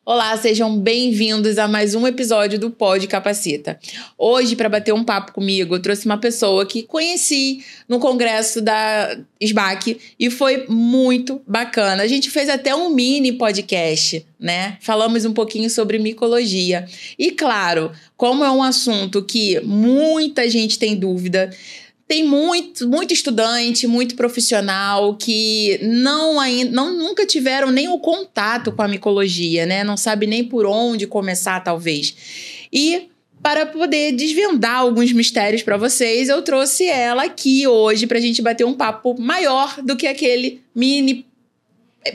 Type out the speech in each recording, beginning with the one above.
Olá, sejam bem-vindos a mais um episódio do Pod Capacita. Hoje, para bater um papo comigo, eu trouxe uma pessoa que conheci no congresso da SBAC e foi muito bacana. A gente fez até um mini podcast, né? Falamos um pouquinho sobre micologia. E claro, como é um assunto que muita gente tem dúvida, tem muito estudante, muito profissional que nunca tiveram nem o contato com a micologia, né? Não sabe nem por onde começar, talvez. E para poder desvendar alguns mistérios para vocês, eu trouxe ela aqui hoje para a gente bater um papo maior do que aquele mini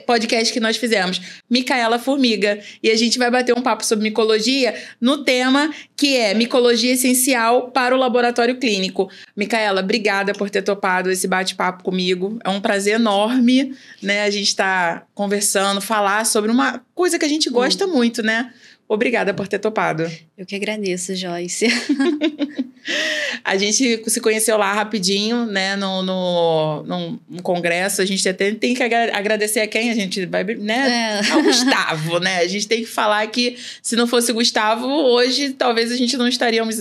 podcast que nós fizemos, Micaela Formiga, e a gente vai bater um papo sobre micologia no tema que é micologia essencial para o laboratório clínico. Micaela, obrigada por ter topado esse bate-papo comigo, é um prazer enorme, né, a gente tá conversando, falar sobre uma coisa que a gente gosta muito, né? Obrigada por ter topado. Eu que agradeço, Joyce. A gente se conheceu lá rapidinho, né, num congresso. A gente até tem que agradecer a quem a gente vai, né? Ao Gustavo, né? A gente tem que falar que se não fosse o Gustavo, hoje talvez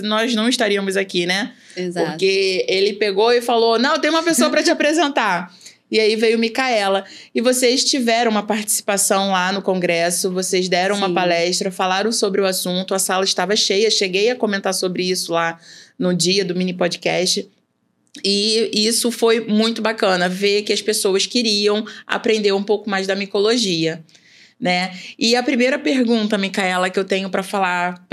nós não estaríamos aqui, né? Exato. Porque ele pegou e falou, não, tem uma pessoa para te apresentar. E aí veio Micaela. E vocês tiveram uma participação lá no congresso, vocês deram uma palestra, falaram sobre o assunto, a sala estava cheia, cheguei a comentar sobre isso lá no dia do mini podcast. E isso foi muito bacana, ver que as pessoas queriam aprender um pouco mais da micologia, né? E a primeira pergunta, Micaela, que eu tenho para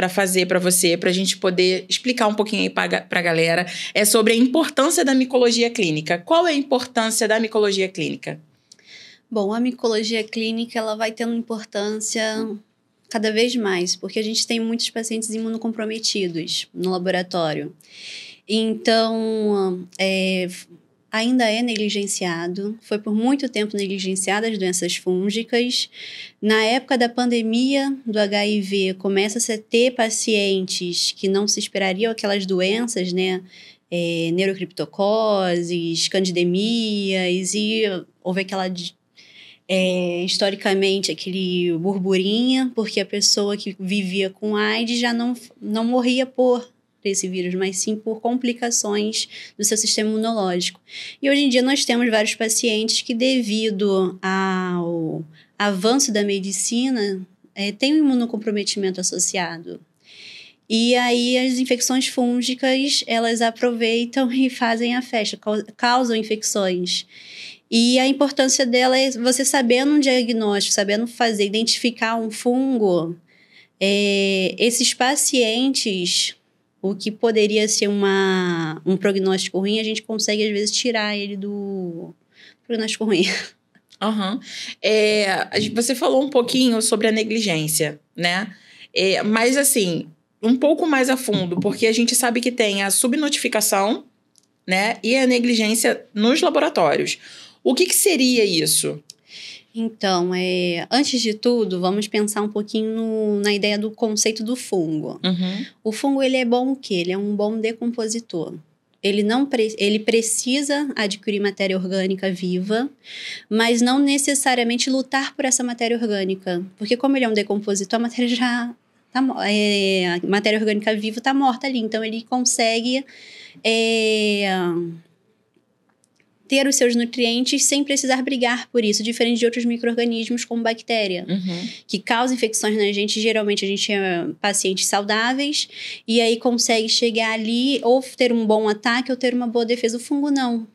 fazer para você, para a gente poder explicar um pouquinho aí para a galera, é sobre a importância da micologia clínica. Qual é a importância da micologia clínica? Bom, a micologia clínica ela vai tendo importância cada vez mais, porque a gente tem muitos pacientes imunocomprometidos no laboratório. Então, ainda é negligenciado, foi por muito tempo negligenciado as doenças fúngicas. Na época da pandemia do HIV, começa-se a ter pacientes que não se esperariam aquelas doenças, né? Neurocriptocoses, candidemias, e houve aquela... historicamente, aquele burburinho, porque a pessoa que vivia com AIDS já não morria por esse vírus, mas sim por complicações do seu sistema imunológico. E hoje em dia nós temos vários pacientes que, devido ao avanço da medicina, tem um imunocomprometimento associado. E aí as infecções fúngicas, elas aproveitam e fazem a festa, causam infecções. E a importância dela é você sabendo um diagnóstico, sabendo identificar um fungo, esses pacientes... O que poderia ser um prognóstico ruim, a gente consegue, às vezes, tirar ele do prognóstico ruim. Uhum. Você falou um pouquinho sobre a negligência, né? Mas, assim, um pouco mais a fundo, porque a gente sabe que tem a subnotificação, né? E a negligência nos laboratórios. O que seria isso? Então, antes de tudo, vamos pensar um pouquinho na ideia do conceito do fungo. Uhum. O fungo, ele é bom o quê? Ele é um bom decompositor. Ele precisa adquirir matéria orgânica viva, mas não necessariamente lutar por essa matéria orgânica. Porque como ele é um decompositor, a matéria a matéria orgânica viva está morta ali. Então, ele consegue... ter os seus nutrientes sem precisar brigar por isso, diferente de outros micro-organismos como bactéria, que causam infecções na gente. Geralmente a gente é pacientes saudáveis e aí consegue chegar ali ou ter um bom ataque ou ter uma boa defesa. O fungo não. O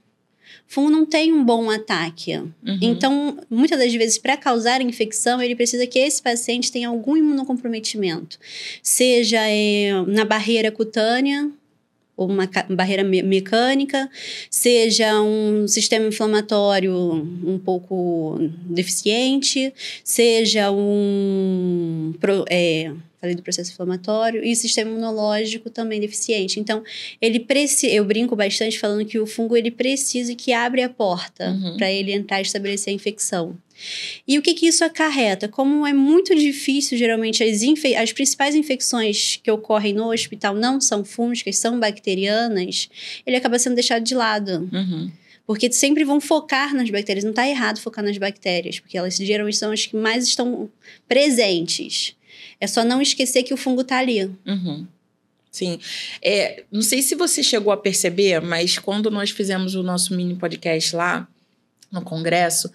fungo não tem um bom ataque. Então, muitas das vezes, para causar infecção, ele precisa que esse paciente tenha algum imunocomprometimento, seja na barreira cutânea, ou uma barreira mecânica, seja um sistema inflamatório um pouco deficiente, seja falei do processo inflamatório, e sistema imunológico também deficiente. Então, eu brinco bastante falando que o fungo ele precisa que abre a porta para ele entrar e estabelecer a infecção. E o que isso acarreta? Como é muito difícil, geralmente, as principais infecções que ocorrem no hospital não são fúngicas, são bacterianas, ele acaba sendo deixado de lado. Porque sempre vão focar nas bactérias. Não está errado focar nas bactérias, porque elas geralmente são as que mais estão presentes. É só não esquecer que o fungo está ali. Uhum. Sim. Não sei se você chegou a perceber, mas quando nós fizemos o nosso mini podcast lá no congresso,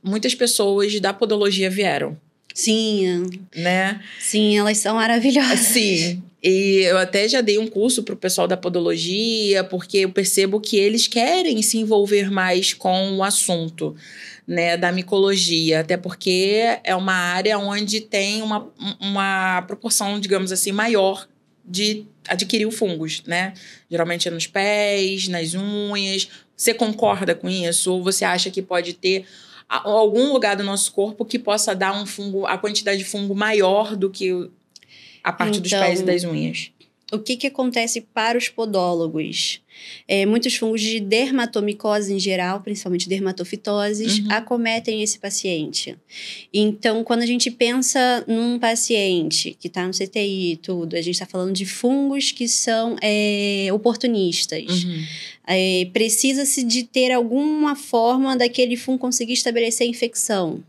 muitas pessoas da podologia vieram. Sim. Né? Sim, elas são maravilhosas. Sim. E eu até já dei um curso pro pessoal da podologia, porque eu percebo que eles querem se envolver mais com o assunto, né, da micologia, até porque é uma área onde tem uma proporção, digamos assim, maior de adquirir fungos, né? Geralmente é nos pés, nas unhas. Você concorda com isso? Ou você acha que pode ter algum lugar do nosso corpo que possa dar a quantidade de fungo maior do que a parte dos pés e das unhas? O que acontece para os podólogos? Muitos fungos de dermatomicose em geral, principalmente dermatofitoses, acometem esse paciente. Então, quando a gente pensa num paciente que está no CTI e tudo, a gente está falando de fungos que são oportunistas. Precisa-se de ter alguma forma daquele fungo conseguir estabelecer a infecção.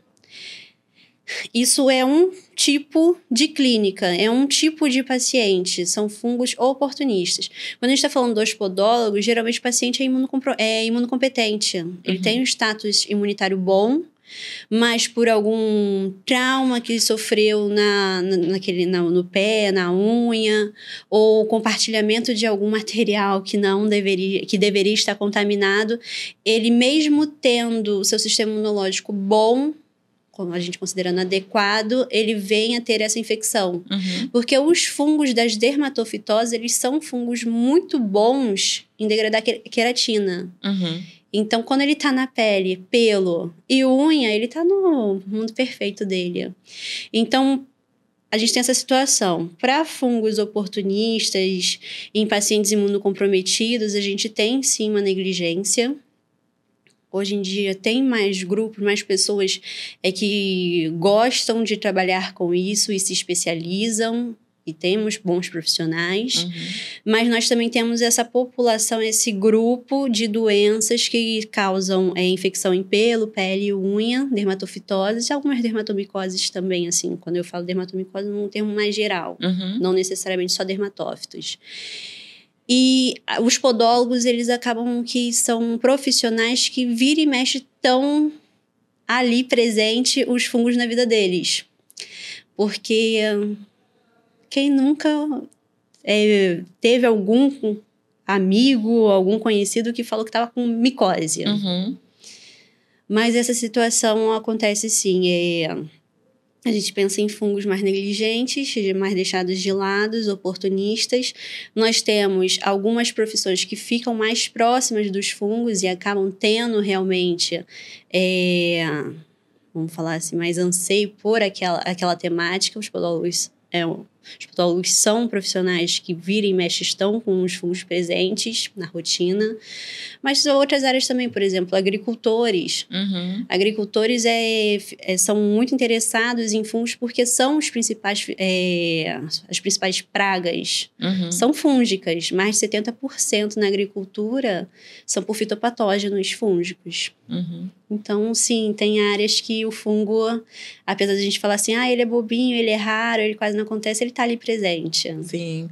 Isso é um tipo de clínica, é um tipo de paciente, são fungos oportunistas. Quando a gente está falando dos podólogos, geralmente o paciente é imunocompetente. Ele tem um status imunitário bom, mas por algum trauma que ele sofreu no pé, na unha, ou compartilhamento de algum material que deveria estar contaminado, ele mesmo tendo o seu sistema imunológico bom, como a gente considerando adequado, ele vem a ter essa infecção. Porque os fungos das dermatofitoses, eles são fungos muito bons em degradar queratina. Então, quando ele tá na pele, pelo e unha, ele tá no mundo perfeito dele. Então, a gente tem essa situação. Para fungos oportunistas, em pacientes imunocomprometidos, a gente tem sim uma negligência. Hoje em dia tem mais grupos, mais pessoas que gostam de trabalhar com isso e se especializam, e temos bons profissionais, mas nós também temos essa população, esse grupo de doenças que causam infecção em pelo, pele e unha, dermatofitoses e algumas dermatomicoses também, assim, quando eu falo dermatomicose, num termo mais geral, não necessariamente só dermatófitos. E os podólogos, eles acabam que são profissionais que vira e mexe estão ali presente os fungos na vida deles. Porque quem nunca teve algum amigo, algum conhecido que falou que estava com micose? Mas essa situação acontece sim. A gente pensa em fungos mais negligentes, mais deixados de lado, oportunistas. Nós temos algumas profissões que ficam mais próximas dos fungos e acabam tendo realmente, vamos falar assim, mais anseio por aquela temática. Os podólogos são profissionais que vira e mexe estão com os fungos presentes na rotina. Mas outras áreas também, por exemplo, agricultores. Agricultores são muito interessados em fungos porque são as principais pragas. São fúngicas. Mais de 70% na agricultura são por fitopatógenos fúngicos. Então, sim, tem áreas que o fungo, apesar de a gente falar assim, ele é bobinho, ele é raro, ele quase não acontece, ele tá ali presente. Sim.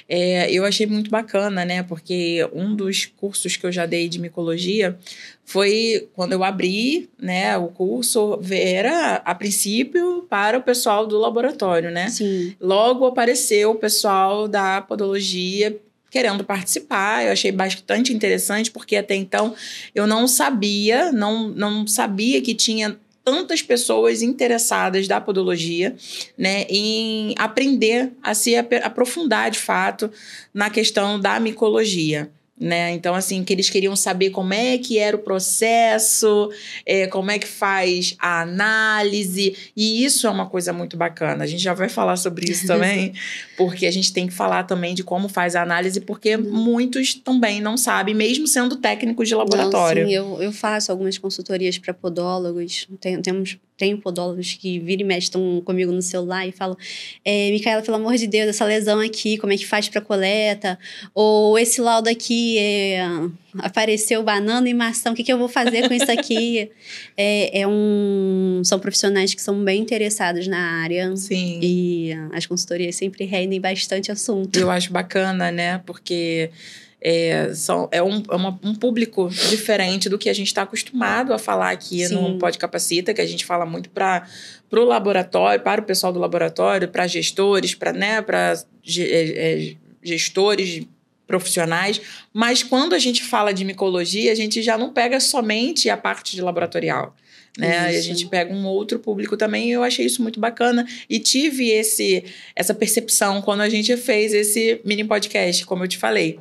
Eu achei muito bacana, né? Porque um dos cursos que eu já dei de micologia foi quando eu abri, né, o curso, era a princípio para o pessoal do laboratório, né? Sim. Logo apareceu o pessoal da podologia querendo participar. Eu achei bastante interessante, porque até então eu não sabia que tinha tantas pessoas interessadas da podologia, né, em aprender a se aprofundar de fato na questão da micologia. Né? Então, assim, que eles queriam saber como é que era o processo, como é que faz a análise, e isso é uma coisa muito bacana. A gente já vai falar sobre isso também, porque a gente tem que falar também de como faz a análise, porque muitos também não sabem, mesmo sendo técnicos de laboratório. Não, sim, eu faço algumas consultorias para podólogos, temos Tenho podólogos que vira e mexe, estão comigo no celular e falam: Micaela, pelo amor de Deus, essa lesão aqui, como é que faz para coleta? Ou esse laudo aqui, apareceu banana e maçã, o que eu vou fazer com isso aqui? São profissionais que são bem interessados na área. Sim. E as consultorias sempre rendem bastante assunto. Eu acho bacana, né? Porque é um público diferente do que a gente está acostumado a falar aqui no Pod Capacita, que a gente fala muito para o laboratório, para o pessoal do laboratório, para gestores, para gestores profissionais. Mas quando a gente fala de micologia, a gente já não pega somente a parte de laboratorial. Né? E a gente pega um outro público também, e eu achei isso muito bacana. E tive essa percepção quando a gente fez esse mini podcast, como eu te falei.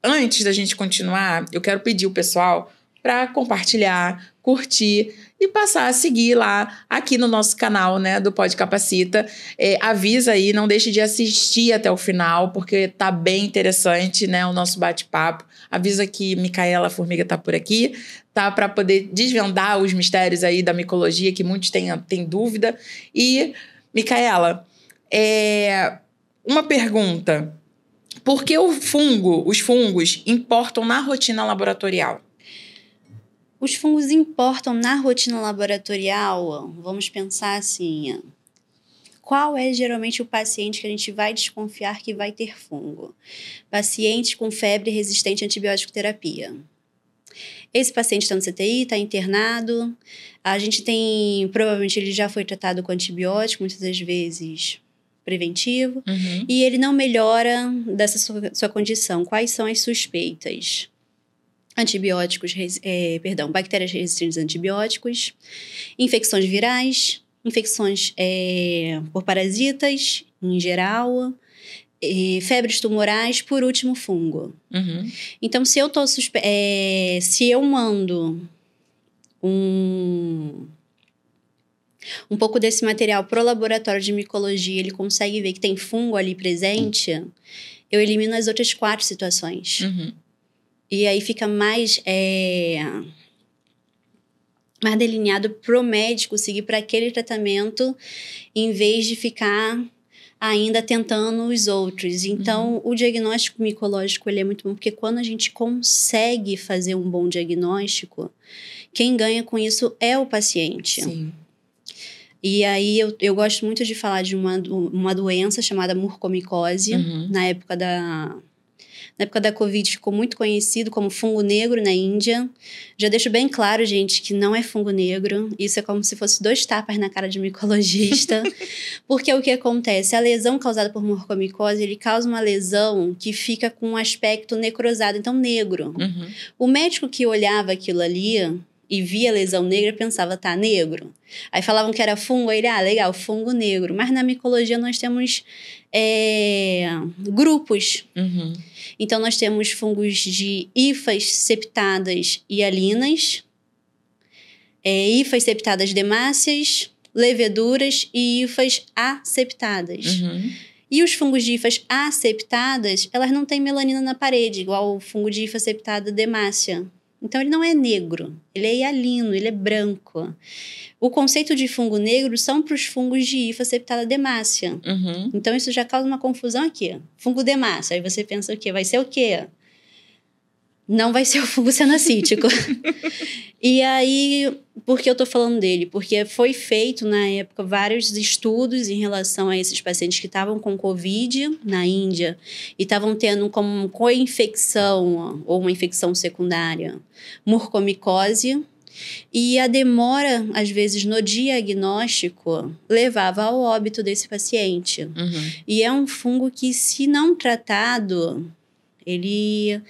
Antes da gente continuar, eu quero pedir o pessoal para compartilhar, curtir e passar a seguir lá aqui no nosso canal, né, do Pod Capacita. Avisa aí, não deixe de assistir até o final, porque tá bem interessante, né, o nosso bate-papo. Avisa que Micaela Formiga tá por aqui, tá, para poder desvendar os mistérios aí da micologia, que muitos têm dúvida. E, Micaela, uma pergunta: por que os fungos importam na rotina laboratorial? Os fungos importam na rotina laboratorial, vamos pensar assim: qual é geralmente o paciente que a gente vai desconfiar que vai ter fungo? Paciente com febre resistente à antibiótico terapia. Esse paciente está no CTI, está internado, a gente provavelmente ele já foi tratado com antibiótico, muitas das vezes preventivo, e ele não melhora dessa sua condição. Quais são as suspeitas? Bactérias resistentes a antibióticos, infecções virais, infecções por parasitas, em geral, febres tumorais, por último, fungo. Então, se eu mando um pouco desse material pro laboratório de micologia, ele consegue ver que tem fungo ali presente, eu elimino as outras 4 situações. E aí fica mais delineado pro médico seguir para aquele tratamento, em vez de ficar ainda tentando os outros. Então, o diagnóstico micológico ele é muito bom, porque quando a gente consegue fazer um bom diagnóstico, quem ganha com isso é o paciente. Sim. E aí, eu gosto muito de falar de uma doença chamada mucormicose. Na época da Covid, ficou muito conhecido como fungo negro na Índia. Já deixo bem claro, gente, que não é fungo negro. Isso é como se fosse 2 tapas na cara de micologista. Porque o que acontece? A lesão causada por mucormicose, ele causa uma lesão que fica com um aspecto necrosado, então negro. O médico que olhava aquilo ali e via lesão negra, pensava, tá, negro. Aí falavam que era fungo, aí ele, legal, fungo negro. Mas na micologia nós temos grupos. Então, nós temos fungos de hifas septadas hialinas, hifas septadas demáceas, leveduras e hifas aseptadas. E os fungos de hifas aseptadas, elas não têm melanina na parede, igual o fungo de hifa septada demácea. Então, ele não é negro, ele é hialino, ele é branco. O conceito de fungo negro são para os fungos de hifa septada demácea. Então, isso já causa uma confusão aqui. Fungo demácea, aí você pensa o quê? Vai ser o quê? Não vai ser o fungo cenacítico. E aí, por que eu tô falando dele? Porque foi feito, na época, vários estudos em relação a esses pacientes que estavam com Covid na Índia e estavam tendo como co-infecção ou uma infecção secundária mucormicose. E a demora, às vezes, no diagnóstico, levava ao óbito desse paciente. E é um fungo que, se não tratado, ele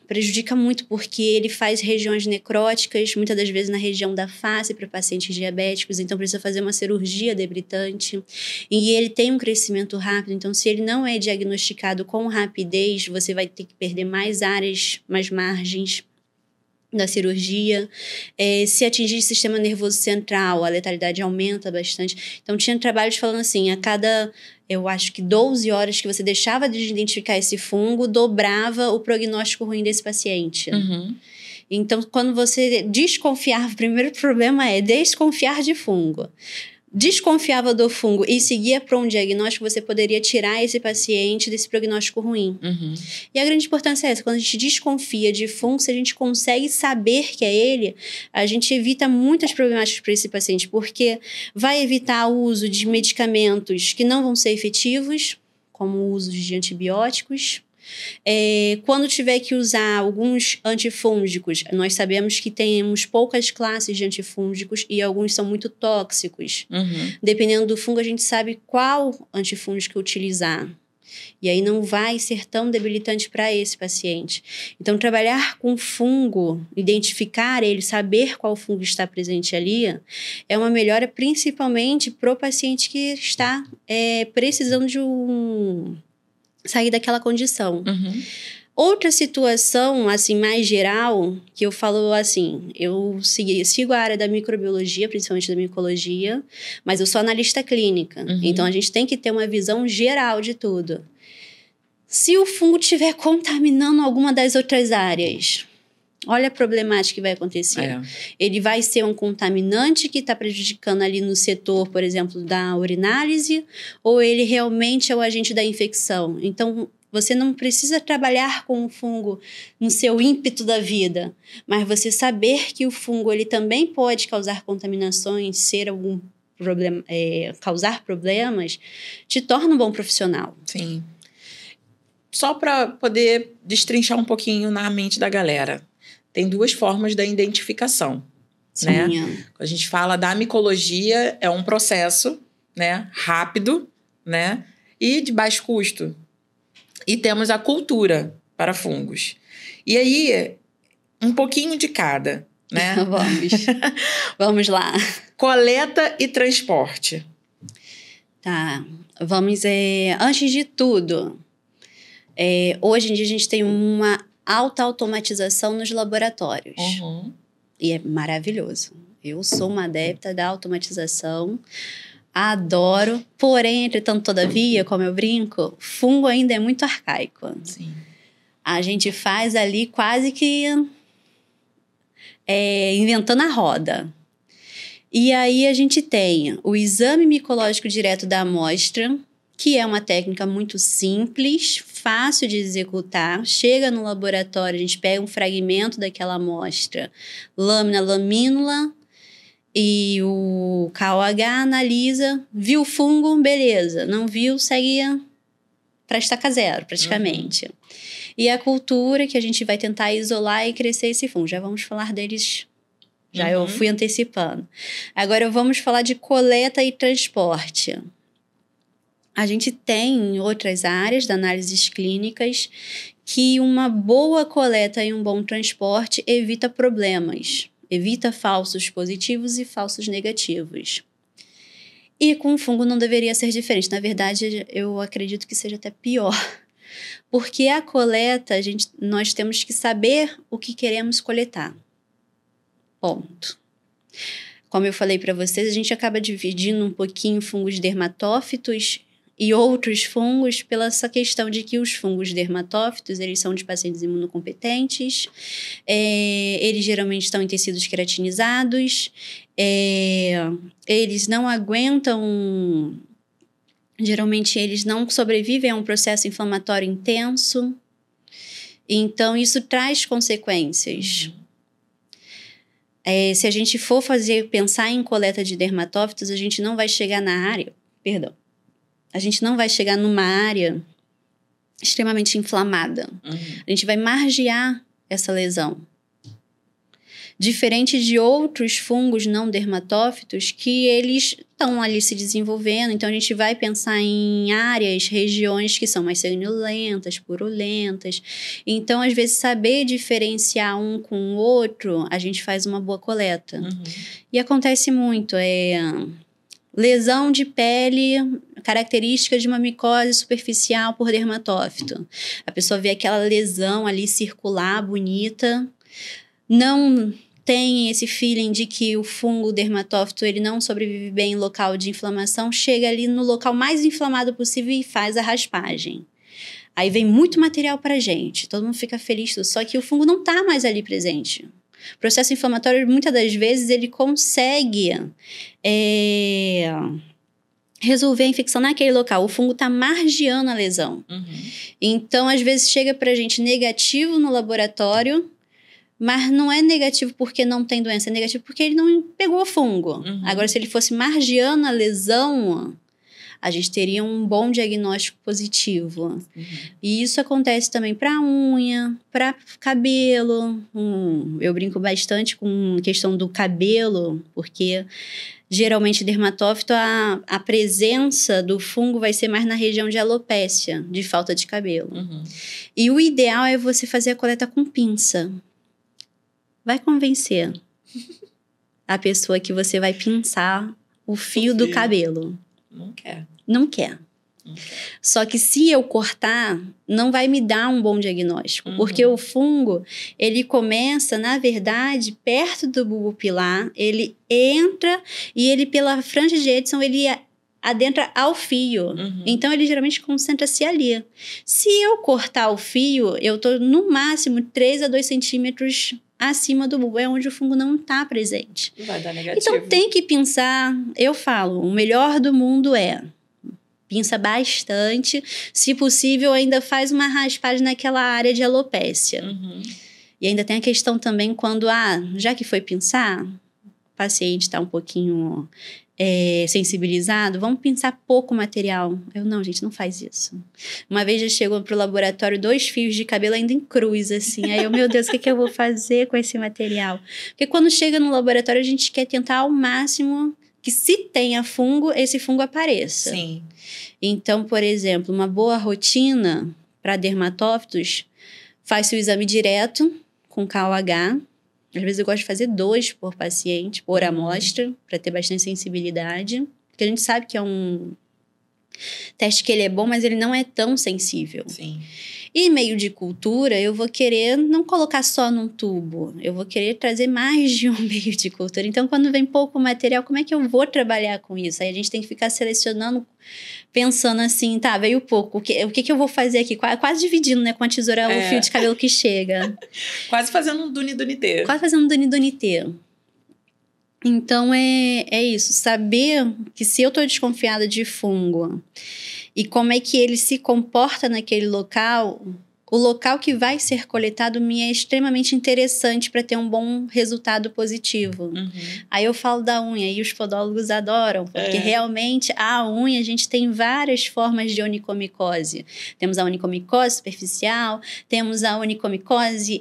prejudica muito, porque ele faz regiões necróticas, muitas das vezes na região da face para pacientes diabéticos, então precisa fazer uma cirurgia debritante. E ele tem um crescimento rápido, então se ele não é diagnosticado com rapidez, você vai ter que perder mais áreas, mais margens da cirurgia. Se atingir o sistema nervoso central, a letalidade aumenta bastante. Então, tinha trabalhos falando assim, a cada, eu acho que 12 horas que você deixava de identificar esse fungo, dobrava o prognóstico ruim desse paciente. Então, quando você desconfiar, o primeiro problema é desconfiar de fungo. Desconfiava do fungo e seguia para um diagnóstico, você poderia tirar esse paciente desse prognóstico ruim. E a grande importância é essa, quando a gente desconfia de fungo, se a gente consegue saber que é ele, a gente evita muitas problemáticas para esse paciente, porque vai evitar o uso de medicamentos que não vão ser efetivos, como o uso de antibióticos. Quando tiver que usar alguns antifúngicos, nós sabemos que temos poucas classes de antifúngicos e alguns são muito tóxicos. Dependendo do fungo, a gente sabe qual antifúngico utilizar. E aí não vai ser tão debilitante para esse paciente. Então, trabalhar com fungo, identificar ele, saber qual fungo está presente ali, é uma melhora principalmente para o paciente que está precisando de sair daquela condição. Outra situação, assim, mais geral, que eu falo assim, eu sigo a área da microbiologia, principalmente da micologia, mas eu sou analista clínica. Então, a gente tem que ter uma visão geral de tudo. Se o fungo estiver contaminando alguma das outras áreas, olha a problemática que vai acontecer. Ele vai ser um contaminante que está prejudicando ali no setor, por exemplo, da urinálise, ou ele realmente é o agente da infecção? Então, você não precisa trabalhar com o fungo no seu ímpeto da vida, mas você saber que o fungo ele também pode causar contaminações, ser algum problema, causar problemas, te torna um bom profissional. Sim. Só para poder destrinchar um pouquinho na mente da galera. Tem duas formas da identificação, né? Quando a gente fala da micologia, é um processo, né, rápido, né, e de baixo custo. E temos a cultura para fungos. E aí, um pouquinho de cada, né? Vamos lá. Coleta e transporte. Tá, vamos... antes de tudo, hoje em dia a gente tem uma alta automatização nos laboratórios. E é maravilhoso. Eu sou uma adepta da automatização, adoro. Porém, entretanto, todavia, como eu brinco, fungo ainda é muito arcaico. Sim. A gente faz ali quase que inventando a roda. E aí a gente tem o exame micológico direto da amostra, que é uma técnica muito simples, fácil de executar. Chega no laboratório, a gente pega um fragmento daquela amostra, lâmina, lamínula, e o KOH analisa, viu o fungo, beleza. Não viu, segue para estaca zero, praticamente. E a cultura, que a gente vai tentar isolar e crescer esse fungo. Já vamos falar deles, eu fui antecipando. Agora vamos falar de coleta e transporte. A gente tem em outras áreas da análises clínicas que uma boa coleta e um bom transporte evita problemas, evita falsos positivos e falsos negativos. E com o fungo não deveria ser diferente. Na verdade, eu acredito que seja até pior. Porque a coleta, nós temos que saber o que queremos coletar. Ponto. Como eu falei para vocês, a gente acaba dividindo um pouquinho fungos dermatófitos e outros fungos pela essa questão de que os fungos dermatófitos, eles são de pacientes imunocompetentes, eles geralmente estão em tecidos queratinizados, eles não aguentam, geralmente eles não sobrevivem a um processo inflamatório intenso, então isso traz consequências. Se a gente for pensar em coleta de dermatófitos, a gente não vai chegar a gente não vai chegar numa área extremamente inflamada. A gente vai margear essa lesão. Diferente de outros fungos não dermatófitos que eles estão ali se desenvolvendo. Então, a gente vai pensar em áreas, regiões que são mais sanguinolentas, purulentas. Então, às vezes, saber diferenciar um com o outro, a gente faz uma boa coleta. E acontece muito, lesão de pele, característica de uma micose superficial por dermatófito. A pessoa vê aquela lesão ali circular, bonita, não tem esse feeling de que o fungo dermatófito ele não sobrevive bem em local de inflamação, chega ali no local mais inflamado possível e faz a raspagem. Aí vem muito material pra gente, todo mundo fica feliz, só que o fungo não tá mais ali presente. O processo inflamatório, muitas das vezes, ele consegue resolver a infecção naquele local. O fungo está margeando a lesão. Então, às vezes, chega para a gente negativo no laboratório, mas não é negativo porque não tem doença, é negativo porque ele não pegou fungo. Agora, se ele fosse margeando a lesão, a gente teria um bom diagnóstico positivo. E isso acontece também para unha, para cabelo. Eu brinco bastante com a questão do cabelo, porque geralmente dermatófito, a presença do fungo vai ser mais na região de alopécia, de falta de cabelo. E o ideal é você fazer a coleta com pinça. Vai convencer a pessoa que você vai pinçar o fio do cabelo. Não quer. Só que se eu cortar, não vai me dar um bom diagnóstico. Porque o fungo, ele começa, na verdade, perto do bulbo pilar, ele entra e ele, pela franja de Edson, ele adentra ao fio. Então, ele geralmente concentra-se ali. Se eu cortar o fio, eu tô no máximo 3 a 2 centímetros acima do bulbo, é onde o fungo não está presente. Vai dar negativo. Então, tem que pinçar. Eu falo, o melhor do mundo pinça bastante. Se possível, ainda faz uma raspagem naquela área de alopécia. E ainda tem a questão também quando, já que foi pinçar, o paciente está um pouquinho sensibilizado, vamos pinçar pouco material. Não, gente, não faz isso. Uma vez já chegou pro laboratório 2 fios de cabelo ainda em cruz, assim. Aí meu Deus, o que eu vou fazer com esse material? Porque quando chega no laboratório, a gente quer tentar ao máximo que, se tenha fungo, esse fungo apareça. Sim. Então, por exemplo, uma boa rotina para dermatófitos, faz-se o exame direto com KOH. Às vezes eu gosto de fazer 2 por paciente, por amostra, para ter bastante sensibilidade. Porque a gente sabe que é um teste que ele é bom, mas ele não é tão sensível. Sim. E meio de cultura, eu vou querer não colocar só num tubo. Eu vou querer trazer mais de um meio de cultura. Então, quando vem pouco material, como é que eu vou trabalhar com isso? Aí a gente tem que ficar selecionando, pensando assim, veio pouco. O que eu vou fazer aqui? Quase dividindo, né, com a tesoura o fio de cabelo que chega. Quase fazendo um duni-dunité. Quase fazendo um duni-dunité. Então, é isso. Saber que se eu estou desconfiada de fungo e como é que ele se comporta naquele local, o local que vai ser coletado me é extremamente interessante para ter um bom resultado positivo. Aí eu falo da unha e os podólogos adoram, porque realmente a unha, a gente tem várias formas de onicomicose. Temos a onicomicose superficial, temos a onicomicose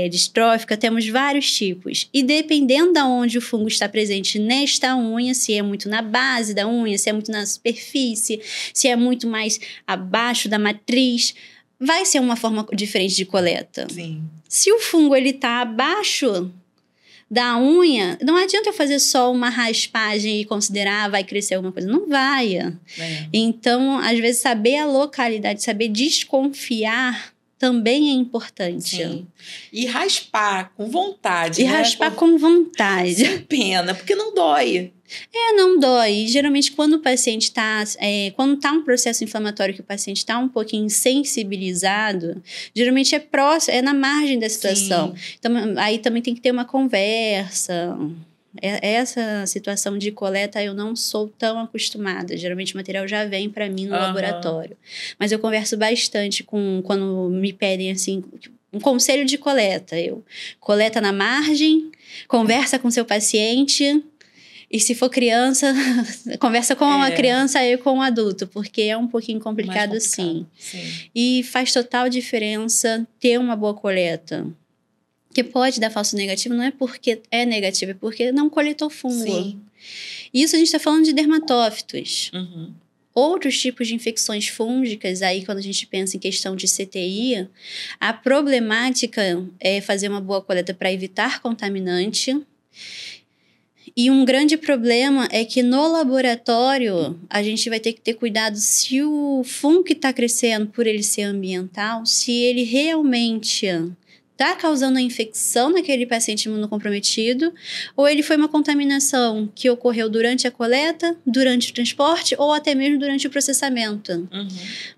distrófica, temos vários tipos. E dependendo de onde o fungo está presente nesta unha, se é muito na base da unha, se é muito na superfície, se é muito mais abaixo da matriz, vai ser uma forma diferente de coleta. Sim. Se o fungo está abaixo da unha, não adianta eu fazer só uma raspagem e considerar vai crescer alguma coisa. Não vai. Então, às vezes, saber a localidade, saber desconfiar também é importante. Sim. E raspar com vontade. E raspar com vontade. Sem pena, porque não dói. Não dói. Geralmente, quando o paciente está... quando está um processo inflamatório que o paciente está um pouquinho sensibilizado, geralmente é próximo, é na margem da situação. Então, aí também tem que ter uma conversa. Essa situação de coleta eu não sou tão acostumada. Geralmente o material já vem para mim no laboratório. Mas eu converso bastante quando me pedem assim... um conselho de coleta. Eu coleta na margem, conversa com seu paciente... E se for criança, conversa com uma criança e com um adulto, porque é um pouquinho complicado, sim. E faz total diferença ter uma boa coleta. Que pode dar falso negativo, não é porque é negativo, é porque não coletou fungo. Sim. Isso a gente está falando de dermatófitos. Outros tipos de infecções fúngicas, aí quando a gente pensa em questão de CTI, a problemática é fazer uma boa coleta para evitar contaminante. E um grande problema é que no laboratório a gente vai ter que ter cuidado se o fungo que está crescendo por ele ser ambiental, se ele realmente está causando a infecção naquele paciente imunocomprometido, ou ele foi uma contaminação que ocorreu durante a coleta, durante o transporte ou até mesmo durante o processamento.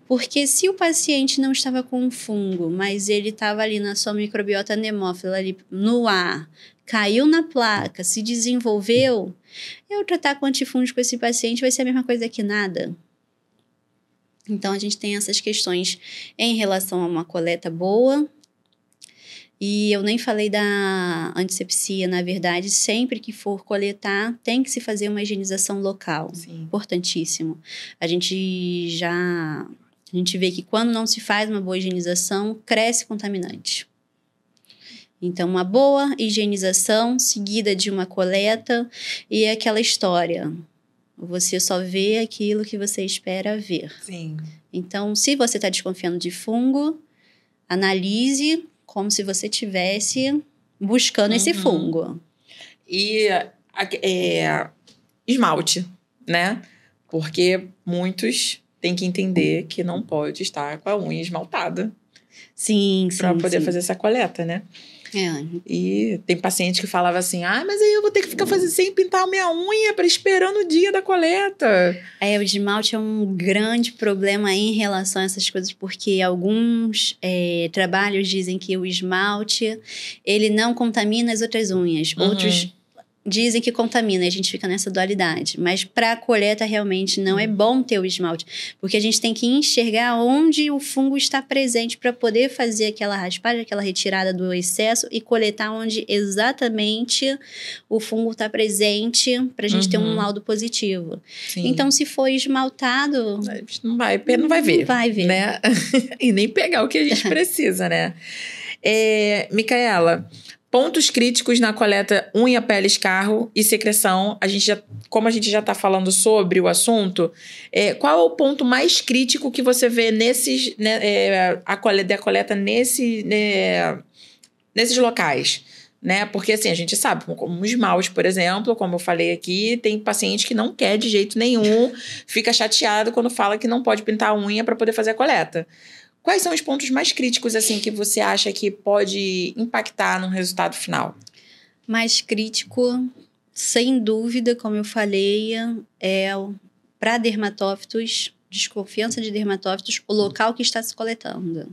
Porque se o paciente não estava com um fungo, mas ele estava ali na sua microbiota anemófila, ali no ar, caiu na placa, se desenvolveu, eu tratar com antifúngico esse paciente vai ser a mesma coisa que nada. Então, a gente tem essas questões em relação a uma coleta boa. E eu nem falei da antisepsia, na verdade, sempre que for coletar, tem que se fazer uma higienização local. Sim. Importantíssimo. A gente vê que quando não se faz uma boa higienização, cresce contaminante. Então, uma boa higienização seguida de uma coleta e aquela história. Você só vê aquilo que você espera ver. Sim. Então, se você está desconfiando de fungo, analise como se você estivesse buscando esse fungo. E esmalte, né? Porque muitos têm que entender que não pode estar com a unha esmaltada. Sim, para poder fazer essa coleta, né? E tem paciente que falava assim, mas aí eu vou ter que ficar fazendo sem pintar a minha unha para esperando o dia da coleta. O esmalte é um grande problema em relação a essas coisas, porque alguns trabalhos dizem que o esmalte, ele não contamina as outras unhas. Outros dizem que contamina, e a gente fica nessa dualidade. Mas para a coleta, realmente, não é bom ter o esmalte. Porque a gente tem que enxergar onde o fungo está presente para poder fazer aquela raspagem, aquela retirada do excesso e coletar onde exatamente o fungo está presente para a gente ter um laudo positivo. Sim. Então, se for esmaltado... Não vai ver. Não vai ver. Né? E nem pegar o que a gente precisa, né? Micaela... Pontos críticos na coleta unha, pele, escarro e secreção. Como a gente já está falando sobre o assunto, qual é o ponto mais crítico que você vê a coleta nesses locais? Né? Porque assim, a gente sabe, como o esmalte, por exemplo, como eu falei aqui, tem paciente que não quer de jeito nenhum, fica chateado quando fala que não pode pintar a unha para poder fazer a coleta. Quais são os pontos mais críticos, assim, que você acha que pode impactar no resultado final? Mais crítico, sem dúvida, como eu falei, para dermatófitos, desconfiança de dermatófitos, o local que está se coletando.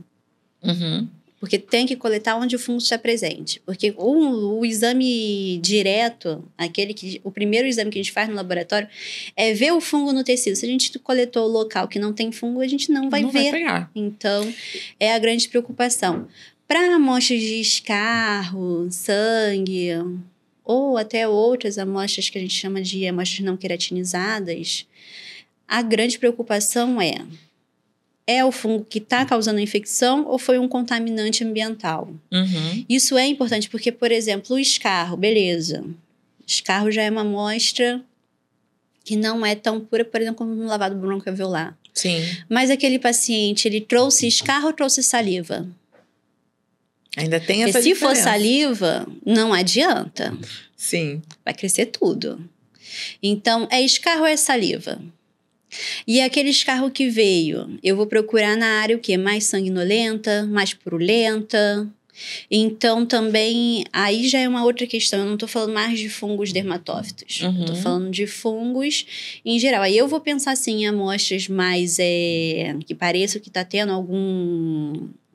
Porque tem que coletar onde o fungo está presente. Porque o exame direto, o primeiro exame que a gente faz no laboratório, é ver o fungo no tecido. Se a gente coletou o local que não tem fungo, a gente não vai ver. Vai pegar. Então, é a grande preocupação. Para amostras de escarro, sangue, ou até outras amostras que a gente chama de amostras não queratinizadas, a grande preocupação é o fungo que está causando a infecção ou foi um contaminante ambiental? Isso é importante porque, por exemplo, o escarro, beleza. Escarro já é uma amostra que não é tão pura, por exemplo, como um lavado broncoalveolar. Sim. Mas aquele paciente, ele trouxe escarro ou trouxe saliva? Ainda tem essa diferença. Se for saliva, não adianta. Sim. Vai crescer tudo. Então, é escarro ou é saliva? E aquele escarro que veio, eu vou procurar na área o quê? Mais sanguinolenta, mais purulenta. Então, também, aí já é uma outra questão. Eu não estou falando mais de fungos dermatófitos. Estou falando de fungos em geral. Aí eu vou pensar, assim, em amostras mais... que pareça que está tendo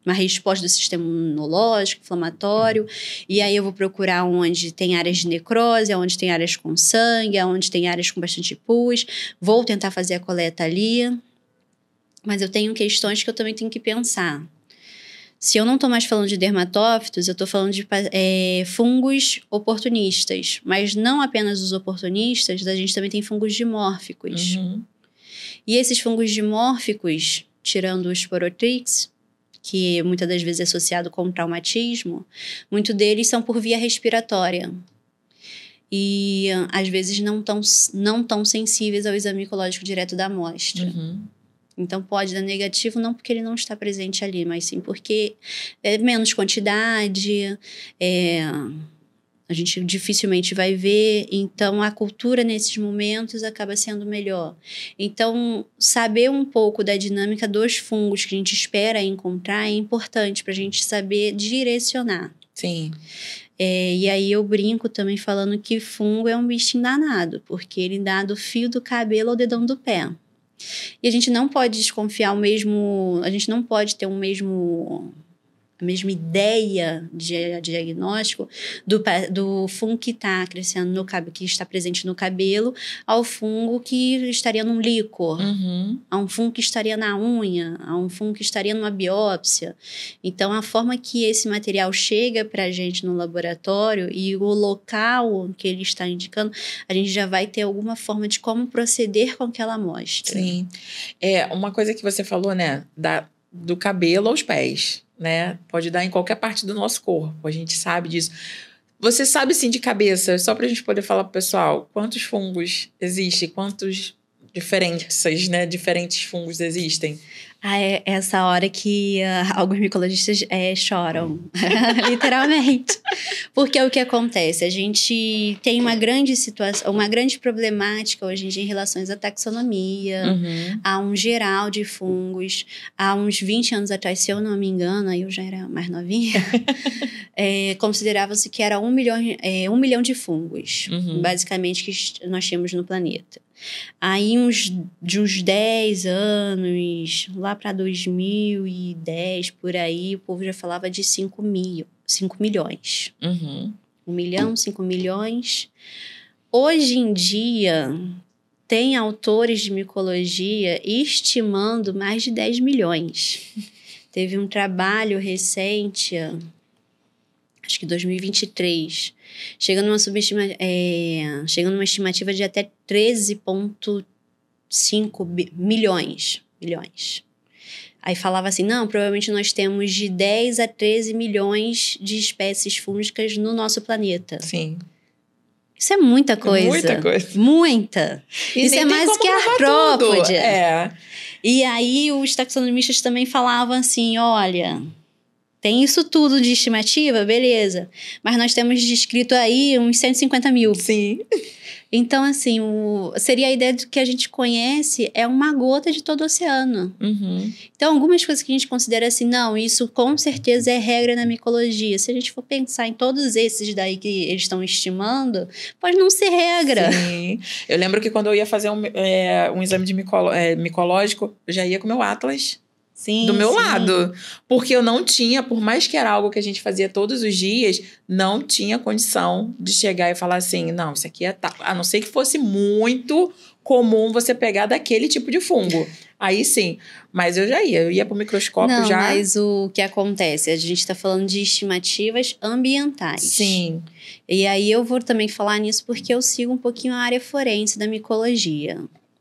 uma resposta do sistema imunológico, inflamatório, e aí eu vou procurar onde tem áreas de necrose, onde tem áreas com sangue, onde tem áreas com bastante pus, vou tentar fazer a coleta ali, mas eu tenho questões que eu também tenho que pensar. Se eu não estou mais falando de dermatófitos, eu estou falando de fungos oportunistas, mas não apenas os oportunistas, a gente também tem fungos dimórficos. E esses fungos dimórficos, tirando os Sporotrix, que muitas das vezes é associado com traumatismo, muitos deles são por via respiratória. E, às vezes, não tão sensíveis ao exame micológico direto da amostra. Então, pode dar negativo, não porque ele não está presente ali, mas sim porque é menos quantidade, a gente dificilmente vai ver, então a cultura nesses momentos acaba sendo melhor. Então, saber um pouco da dinâmica dos fungos que a gente espera encontrar é importante para a gente saber direcionar. Sim. E aí eu brinco também falando que fungo é um bichinho danado, porque ele dá do fio do cabelo ao dedão do pé. E a gente não pode desconfiar a gente não pode ter a mesma ideia de diagnóstico do fungo que está crescendo no cabelo, que está presente no cabelo, ao fungo que estaria num líquor, a um fungo que estaria na unha, a um fungo que estaria numa biópsia. Então, a forma que esse material chega para a gente no laboratório e o local que ele está indicando, a gente já vai ter alguma forma de como proceder com aquela amostra. Sim. Uma coisa que você falou, né, do cabelo aos pés, né? Pode dar em qualquer parte do nosso corpo, a gente sabe disso. Você sabe, sim, de cabeça, só pra gente poder falar pro pessoal, quantos fungos existem, quantos diferentes fungos existem? É essa hora que alguns micologistas choram, literalmente. Porque o que acontece? A gente tem uma grande situação, uma grande problemática hoje em dia em relação à taxonomia, a um geral de fungos. Há uns 20 anos atrás, se eu não me engano, aí eu já era mais novinha, considerava-se que era 1 milhão de fungos, basicamente, que nós tínhamos no planeta. Aí, de uns 10 anos, lá para 2010, por aí, o povo já falava de 5 milhões. 1 milhão, 5 milhões. Hoje em dia, tem autores de micologia estimando mais de 10 milhões. Teve um trabalho recente, acho que 2023, chegando numa estimativa de até 13,5 milhões. Aí falava assim, não, provavelmente nós temos de 10 a 13 milhões de espécies fúngicas no nosso planeta. Sim. Isso é muita coisa. Muita coisa. Muita. E isso é mais que artrópode. É. E aí os taxonomistas também falavam assim, olha, tem isso tudo de estimativa, beleza. Mas nós temos descrito aí uns 150 mil. Sim. Então, assim, seria a ideia do que a gente conhece é uma gota de todo o oceano. Então, algumas coisas que a gente considera assim, não, isso com certeza é regra na micologia. Se a gente for pensar em todos esses daí que eles estão estimando, pode não ser regra. Sim. Eu lembro que quando eu ia fazer um exame de micológico, eu já ia com o meu atlas. Sim, do meu lado. Porque eu não tinha, por mais que era algo que a gente fazia todos os dias, não tinha condição de chegar e falar assim, não, isso aqui é tal. A não ser que fosse muito comum você pegar daquele tipo de fungo. Aí sim, mas eu ia pro microscópio não, já. Mas o que acontece? A gente tá falando de estimativas ambientais. Sim. E aí eu vou também falar nisso porque eu sigo um pouquinho a área forense da micologia,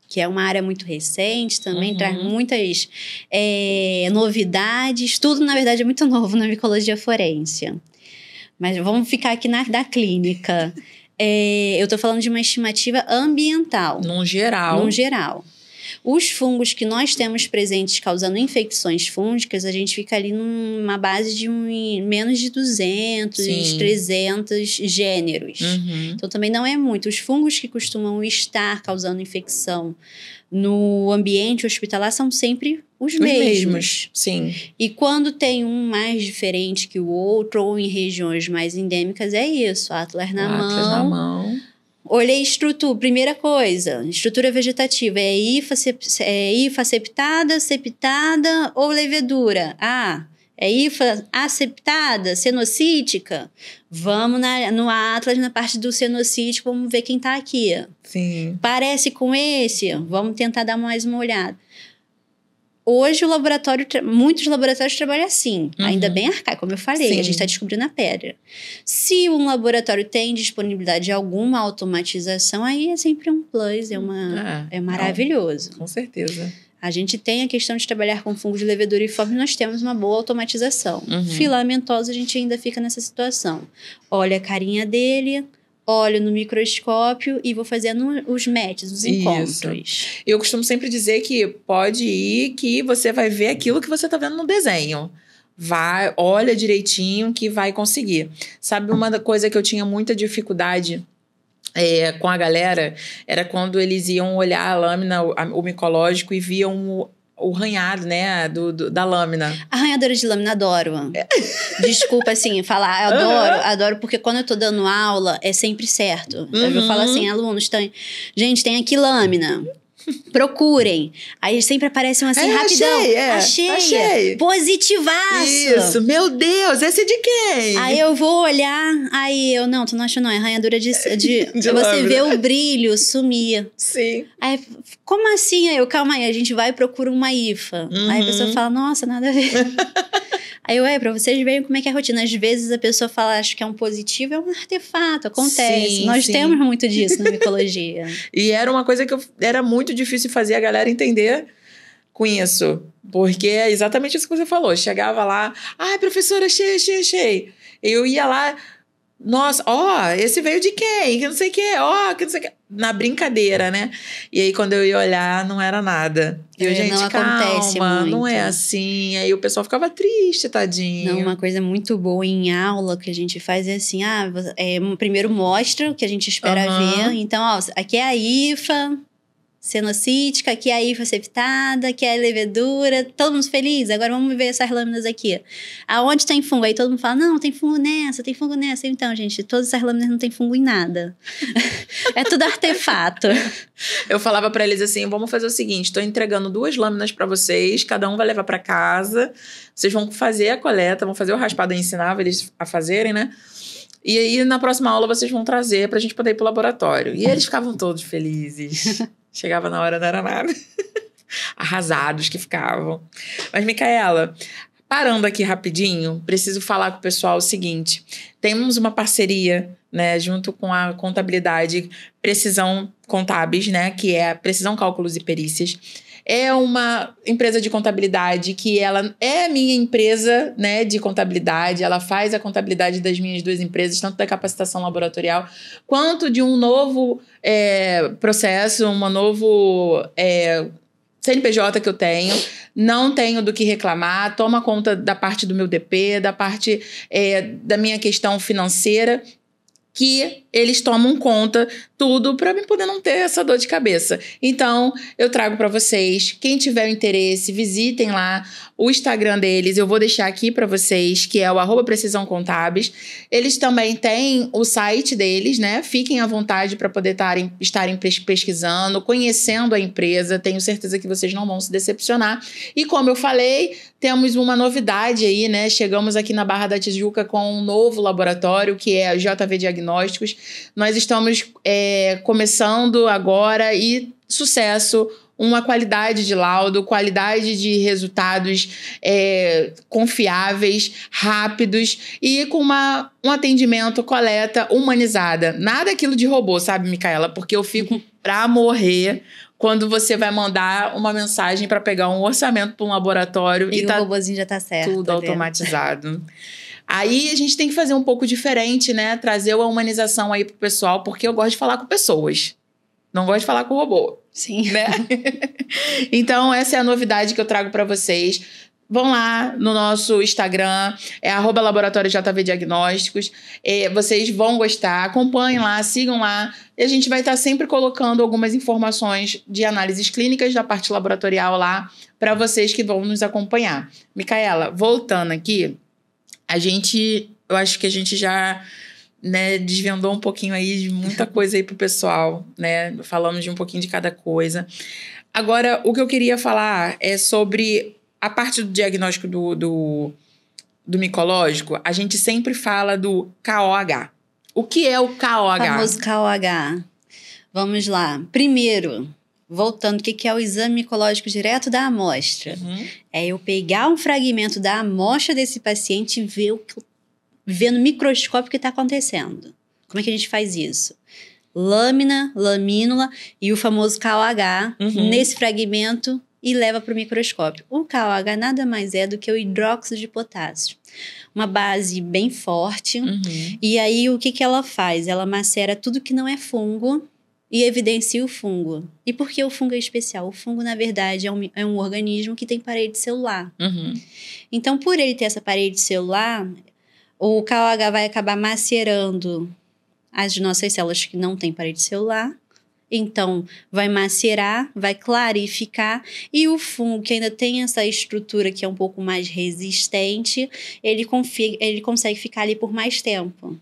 que é uma área muito recente, também traz muitas novidades. Tudo, na verdade, é muito novo na micologia forense. Mas vamos ficar aqui da clínica. Eu estou falando de uma estimativa ambiental. Num geral. Os fungos que nós temos presentes causando infecções fúngicas, a gente fica ali numa base de menos de 200, 300 gêneros. Então, também não é muito. Os fungos que costumam estar causando infecção no ambiente hospitalar são sempre os mesmos. Sim. E quando tem um mais diferente que o outro, ou em regiões mais endêmicas, é isso. Atlas na mão. Olhei estrutura. Primeira coisa, estrutura vegetativa. É hifa septada, septada ou levedura? É hifa aseptada, cenocítica? Vamos no Atlas, na parte do cenocítico, vamos ver quem está aqui. Sim. Parece com esse? Vamos tentar dar mais uma olhada. Hoje, muitos laboratórios trabalham assim, ainda bem arcaico, como eu falei, a gente está descobrindo a pedra. Se um laboratório tem disponibilidade de alguma automatização, aí é sempre um plus, é maravilhoso. Com certeza. A gente tem a questão de trabalhar com fungos de levedura e forme, nós temos uma boa automatização. Filamentosa, a gente ainda fica nessa situação. Olha a carinha dele, olho no microscópio e vou fazendo os matches, os encontros. Eu costumo sempre dizer que pode ir que você vai ver aquilo que você está vendo no desenho. Vai, olha direitinho que vai conseguir. Sabe, uma coisa que eu tinha muita dificuldade com a galera era quando eles iam olhar a lâmina, o micológico, e viam o ranhado, né, da lâmina. Arranhadora de lâmina, adoro. Desculpa, assim, falar, adoro, porque quando eu tô dando aula, é sempre certo. Eu falo assim, alunos, gente, tem aqui lâmina. Procurem. Aí sempre aparecem assim, rapidão. Achei. Positivaço. Isso, meu Deus, esse é de quem? Aí eu vou olhar, não, tu não acha não, é arranhadura de você lâmina. vê o brilho sumir. Sim. Aí, como assim? Aí eu, calma aí, a gente vai e procura uma IFA. Aí a pessoa fala, nossa, nada a ver. Aí pra vocês verem como é que é a rotina. Às vezes a pessoa fala, acho que é um positivo, é um artefato, acontece. Sim, Nós sim. temos muito disso na micologia. E era uma coisa que era muito difícil fazer a galera entender com isso. Porque é exatamente isso que você falou. Chegava lá, professora, achei. Eu ia lá, nossa, esse veio de quem? Que não sei o que, que não sei o que. Na brincadeira, né? E aí, quando eu ia olhar, não era nada. E eu, gente, não acontece calma, muito. não é assim. Aí o pessoal ficava triste, tadinho. Não, uma coisa muito boa em aula que a gente faz é assim, primeiro mostra o que a gente espera ver. Então, aqui é a IFA senocítica, aqui é a IFA septada, aqui é a levedura, todo mundo feliz? Agora vamos ver essas lâminas aqui. Aonde tem fungo? Aí todo mundo fala, não, tem fungo nessa, tem fungo nessa. Então, gente, todas essas lâminas não tem fungo em nada. É tudo artefato. Eu falava pra eles assim, vamos fazer o seguinte, tô entregando 2 lâminas pra vocês, cada um vai levar pra casa, vocês vão fazer a coleta, vão fazer o raspado, eu ensinava eles a fazerem, né? E aí, na próxima aula, vocês vão trazer pra gente poder ir pro laboratório. E eles ficavam todos felizes. Chegava na hora, não era nada. Arrasados que ficavam. Mas, Micaela, parando aqui rapidinho, preciso falar com o pessoal o seguinte. Temos uma parceria, né, junto com a contabilidade Precisão Contábeis, né, que é a Precisão Cálculos e Perícias. É uma empresa de contabilidade que ela é minha empresa, né, de contabilidade. Ela faz a contabilidade das minhas 2 empresas, tanto da capacitação laboratorial, quanto de um novo processo, um novo CNPJ que eu tenho. Não tenho do que reclamar, toma conta da parte do meu DP, da parte da minha questão financeira, que eles tomam conta tudo para mim poder não ter essa dor de cabeça. Então, eu trago para vocês, quem tiver interesse, visitem lá o Instagram deles, eu vou deixar aqui para vocês, que é o @Precisão Contábeis. Eles também têm o site deles, né? Fiquem à vontade para poder estarem pesquisando, conhecendo a empresa. Tenho certeza que vocês não vão se decepcionar. E como eu falei, temos uma novidade aí, né? Chegamos aqui na Barra da Tijuca com um novo laboratório, que é a JV Diagnósticos. Nós estamos começando agora e sucesso, uma qualidade de laudo, qualidade de resultados confiáveis, rápidos e com um atendimento, coleta humanizada. Nada aquilo de robô, sabe, Micaela? Porque eu fico pra morrer quando você vai mandar uma mensagem para pegar um orçamento para um laboratório e o robôzinho já tá certo. Tudo automatizado. Aí a gente tem que fazer um pouco diferente, né? Trazer a humanização aí pro pessoal, porque eu gosto de falar com pessoas. Não gosto de falar com robô. Sim. Né? Então, essa é a novidade que eu trago para vocês. Vão lá no nosso Instagram, @Laboratório JV Diagnósticos. Vocês vão gostar, acompanhem lá, sigam lá. E a gente vai estar sempre colocando algumas informações de análises clínicas da parte laboratorial lá para vocês que vão nos acompanhar. Micaela, voltando aqui, eu acho que a gente já, né, desvendou um pouquinho aí de muita coisa aí pro pessoal, né? Falamos de um pouquinho de cada coisa. Agora, o que eu queria falar é sobre a parte do diagnóstico do micológico. A gente sempre fala do KOH. O que é o KOH? O famoso KOH. Vamos lá. Primeiro, voltando, o que é o exame micológico direto da amostra? É eu pegar um fragmento da amostra desse paciente e ver no microscópio o que está acontecendo. Como é que a gente faz isso? Lâmina, lamínula e o famoso KOH nesse fragmento e leva para o microscópio. O KOH nada mais é do que o hidróxido de potássio. Uma base bem forte. E aí, o que ela faz? Ela macera tudo que não é fungo e evidencia o fungo. E por que o fungo é especial? O fungo, na verdade, é um organismo que tem parede celular. Então, por ele ter essa parede celular, o KOH vai acabar macerando as nossas células que não têm parede celular. Então, vai macerar, vai clarificar, e o fungo, que ainda tem essa estrutura que é um pouco mais resistente, ele consegue ficar ali por mais tempo.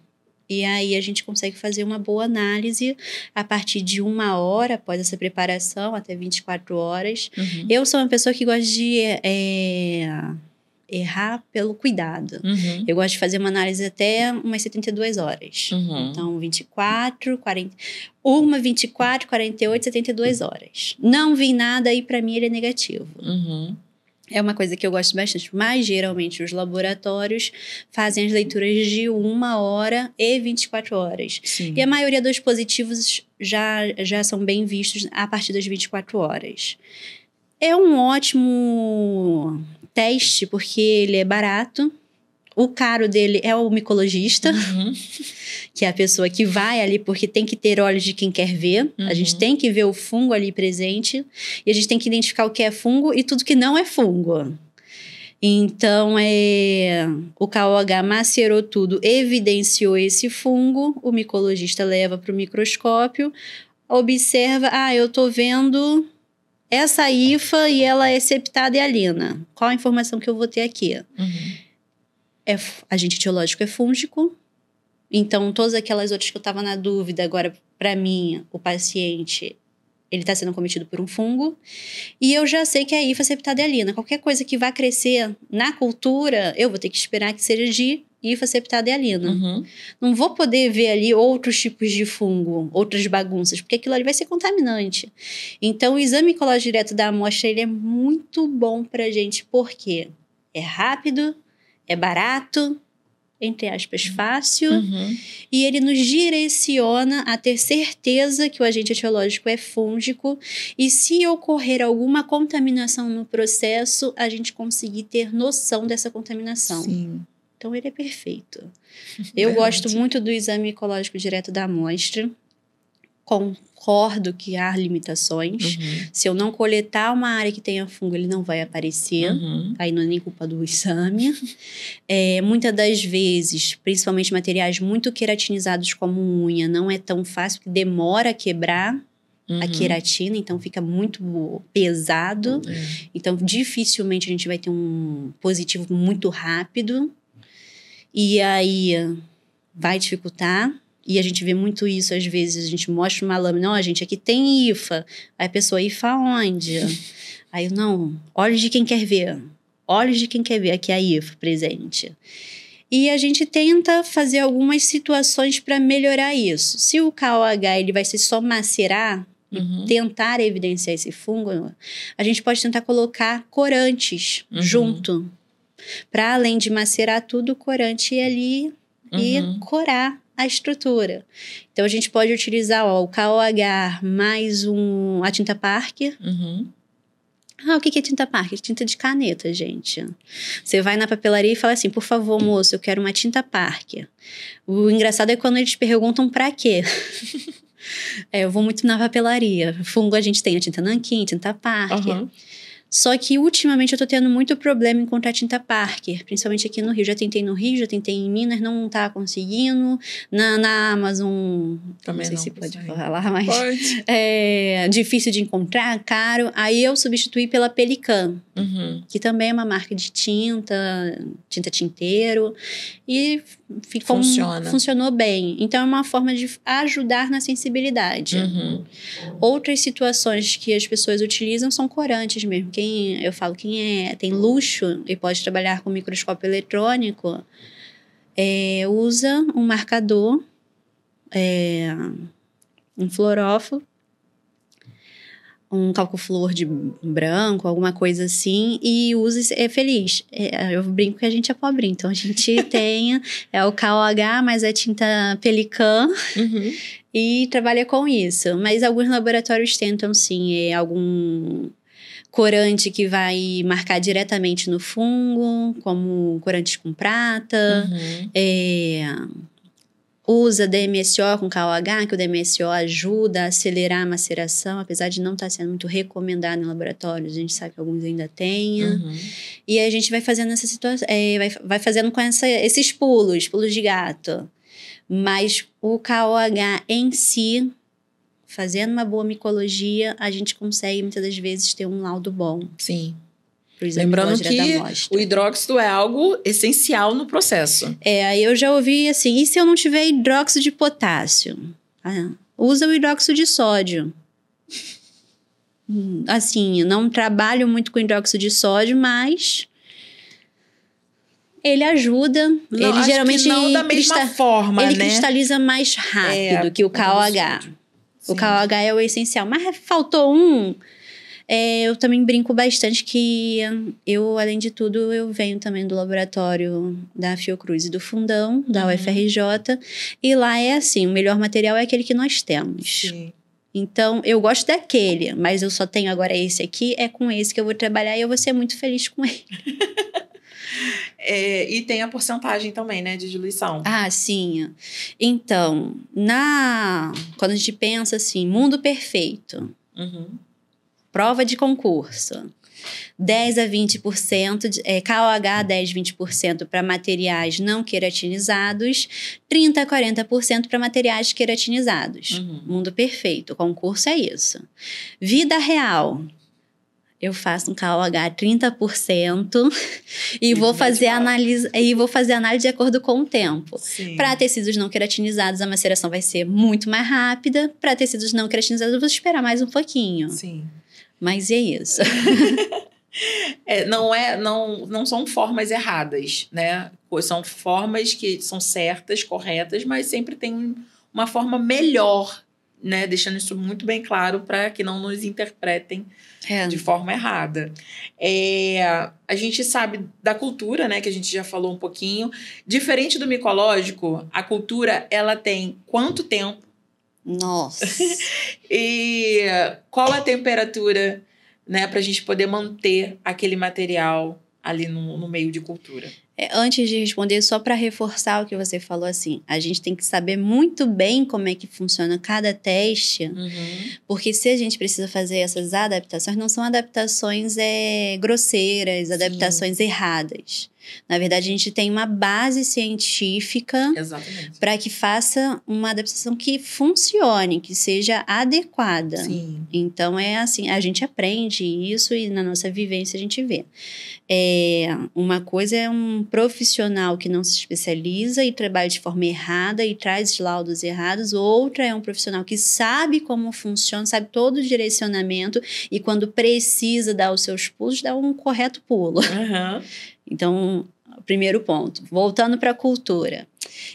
E aí a gente consegue fazer uma boa análise a partir de 1 hora após essa preparação, até 24 horas. Eu sou uma pessoa que gosta de errar pelo cuidado. Eu gosto de fazer uma análise até umas 72 horas. Então, 24, 40... 24, 48, 72 horas. Não vi nada, aí para mim ele é negativo. É uma coisa que eu gosto bastante, mas geralmente os laboratórios fazem as leituras de 1 hora e 24 horas. Sim. E a maioria dos positivos já são bem vistos a partir das 24 horas. É um ótimo teste, porque ele é barato. O caro dele é o micologista, que é a pessoa que vai ali porque tem que ter olhos de quem quer ver. A gente tem que ver o fungo ali presente. E a gente tem que identificar o que é fungo e tudo que não é fungo. Então, o KOH macerou tudo, evidenciou esse fungo. O micologista leva para o microscópio, observa, eu tô vendo essa hifa e ela é septada e alina. Qual a informação que eu vou ter aqui? Agente etiológico é fúngico. Então, todas aquelas outras que eu estava na dúvida, agora, para mim, o paciente, ele está sendo cometido por um fungo. E eu já sei que é a hifa septada e alina. Qualquer coisa que vá crescer na cultura, eu vou ter que esperar que seja de hifa septada e alina. Não vou poder ver ali outros tipos de fungo, outras bagunças, porque aquilo ali vai ser contaminante. Então, o exame micológico direto da amostra, ele é muito bom pra gente, porque é rápido, é barato, entre aspas, fácil, e ele nos direciona a ter certeza que o agente etiológico é fúngico, e se ocorrer alguma contaminação no processo, a gente conseguir ter noção dessa contaminação. Sim. Então, ele é perfeito. Eu gosto muito do exame micológico direto da amostra. Concordo que há limitações. Se eu não coletar uma área que tenha fungo, ele não vai aparecer. Aí não é nem culpa do exame. Muitas das vezes, principalmente materiais muito queratinizados como unha, não é tão fácil, porque demora a quebrar a queratina, então fica muito pesado. Então, dificilmente a gente vai ter um positivo muito rápido. E aí vai dificultar. E a gente vê muito isso, às vezes, a gente mostra uma lâmina, gente, aqui tem IFA. Aí a pessoa, IFA onde? Aí eu, não, olhos de quem quer ver. Olhos de quem quer ver, aqui é a IFA presente. E a gente tenta fazer algumas situações para melhorar isso. Se o KOH ele vai ser só macerar e tentar evidenciar esse fungo, a gente pode tentar colocar corantes junto. Para além de macerar tudo, o corante ir ali e corar a estrutura. Então, a gente pode utilizar o KOH mais a tinta Parker. O que é tinta Parker? Tinta de caneta, gente. Você vai na papelaria e fala assim, por favor, moço, eu quero uma tinta Parker. O engraçado é quando eles perguntam pra quê. Eu vou muito na papelaria. Fungo, a gente tem a tinta Nanquim, tinta Parker. Só que, ultimamente, eu tô tendo muito problema em encontrar tinta Parker, principalmente aqui no Rio. Já tentei no Rio, já tentei em Minas, não tá conseguindo. Na Amazon, também não sei se consegue. pode falar, mas Pode. é difícil de encontrar, caro. Aí eu substituí pela Pelican, que também é uma marca de tinta tinteiro. E funcionou bem. Então, é uma forma de ajudar na sensibilidade. Outras situações que as pessoas utilizam são corantes mesmo. Quem tem luxo e pode trabalhar com microscópio eletrônico, usa um marcador, um fluoróforo, um calcofluor de branco, alguma coisa assim, e usa é feliz. Eu brinco que a gente é pobrinho, então a gente tem o KOH, mais a tinta Pelican, e trabalha com isso. Mas alguns laboratórios tentam, sim, algum corante que vai marcar diretamente no fungo, como corantes com prata, usa DMSO com KOH, que o DMSO ajuda a acelerar a maceração, apesar de não estar sendo muito recomendado em laboratórios, a gente sabe que alguns ainda têm. E a gente vai fazendo essa situação, vai fazendo com esses pulos de gato. Mas o KOH em si, fazendo uma boa micologia, a gente consegue muitas das vezes ter um laudo bom. Sim. Lembrando que o hidróxido é algo essencial no processo. Aí eu já ouvi assim, e se eu não tiver hidróxido de potássio? Usa o hidróxido de sódio. Assim, eu não trabalho muito com hidróxido de sódio, mas ele ajuda. Não, ele geralmente não da mesma forma, ele né? cristaliza mais rápido que o KOH. O KOH é o essencial. Mas faltou um. Eu também brinco bastante que eu, além de tudo, eu venho também do laboratório da Fiocruz e do Fundão, da UFRJ. E lá é assim, o melhor material é aquele que nós temos. Sim. Então, eu gosto daquele, mas eu só tenho agora esse aqui, é com esse que eu vou trabalhar e eu vou ser muito feliz com ele. E tem a porcentagem também, né, de diluição. Sim. Então, quando a gente pensa assim, mundo perfeito, prova de concurso, 10 a 20%, KOH 10 a 20% para materiais não queratinizados, 30 a 40% para materiais queratinizados. Mundo perfeito, o concurso é isso. Vida real, eu faço um KOH 30% e vou fazer análise de acordo com o tempo. Para tecidos não queratinizados, a maceração vai ser muito mais rápida. Para tecidos não queratinizados, eu vou esperar mais um pouquinho. Sim. Mas é isso. Não são formas erradas, né? São formas que são certas, corretas, mas sempre tem uma forma melhor, né? Deixando isso muito bem claro para que não nos interpretem de forma errada. A gente sabe da cultura, né? Que a gente já falou um pouquinho. Diferente do micológico, a cultura, ela tem quanto tempo? Nossa! E qual a temperatura, né, para a gente poder manter aquele material ali no meio de cultura? Antes de responder, só para reforçar o que você falou, assim, a gente tem que saber muito bem como é que funciona cada teste, porque se a gente precisa fazer essas adaptações, não são adaptações grosseiras, adaptações erradas. Na verdade, a gente tem uma base científica para que faça uma adaptação que funcione, que seja adequada. Sim. Então, é assim, a gente aprende isso e na nossa vivência a gente vê. Uma coisa é um profissional que não se especializa e trabalha de forma errada e traz laudos errados. Outra é um profissional que sabe como funciona, sabe todo o direcionamento e quando precisa dar os seus pulos, dá um correto pulo. Então, primeiro ponto. Voltando para a cultura.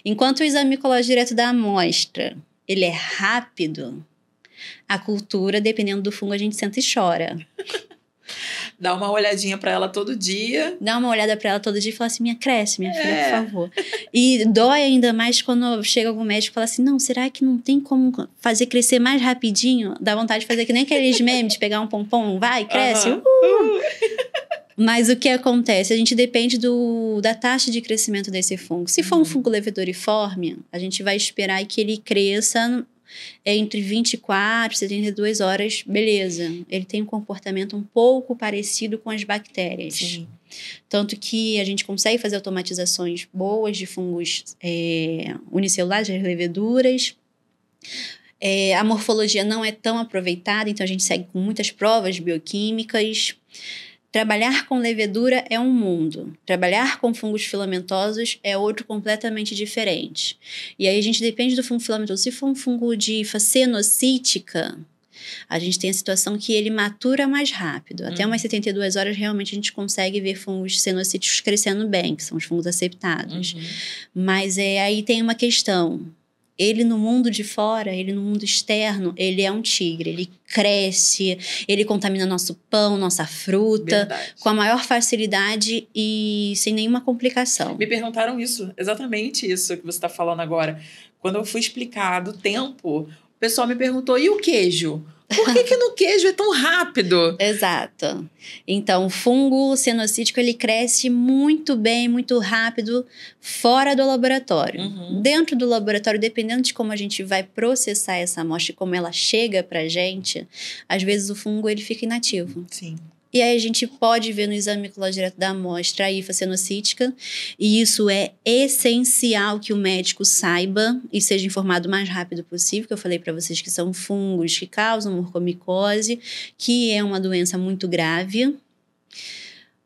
Enquanto o exame micológico direto da amostra, ele é rápido, a cultura, dependendo do fungo, a gente senta e chora. Dá uma olhadinha para ela todo dia. Dá uma olhada para ela todo dia e fala assim, cresce, minha filha, por favor. E dói ainda mais quando chega algum médico e fala assim, não, será que não tem como fazer crescer mais rapidinho? Dá vontade de fazer que nem aqueles memes, de pegar um pompom, vai, cresce, Mas o que acontece? A gente depende da taxa de crescimento desse fungo. Se for um fungo levedoriforme, a gente vai esperar que ele cresça entre 24 e 72 horas, beleza. Ele tem um comportamento um pouco parecido com as bactérias. Sim. Tanto que a gente consegue fazer automatizações boas de fungos unicelulares, as leveduras. A morfologia não é tão aproveitada, então a gente segue com muitas provas bioquímicas. Trabalhar com levedura é um mundo. Trabalhar com fungos filamentosos é outro completamente diferente. E aí a gente depende do fungo filamentoso. Se for um fungo de hifa cenocítica, a gente tem a situação que ele matura mais rápido. Até umas 72 horas, realmente, a gente consegue ver fungos cenocíticos crescendo bem, que são os fungos aceptados. Mas aí tem uma questão. Ele no mundo de fora, ele no mundo externo, ele é um tigre. Ele cresce, ele contamina nosso pão, nossa fruta, com a maior facilidade e sem nenhuma complicação. Me perguntaram isso, exatamente isso que você está falando agora. Quando eu fui explicar do tempo, o pessoal me perguntou, e o queijo? Por que no queijo é tão rápido? Exato. Então, o fungo cenocítico, ele cresce muito bem, muito rápido, fora do laboratório. Dentro do laboratório, dependendo de como a gente vai processar essa amostra e como ela chega pra gente, às vezes o fungo ele fica inativo. Sim. E aí a gente pode ver no exame micológico direto da amostra a hifa cenocítica, e isso é essencial que o médico saiba e seja informado o mais rápido possível, que eu falei para vocês que são fungos que causam mucormicose, que é uma doença muito grave,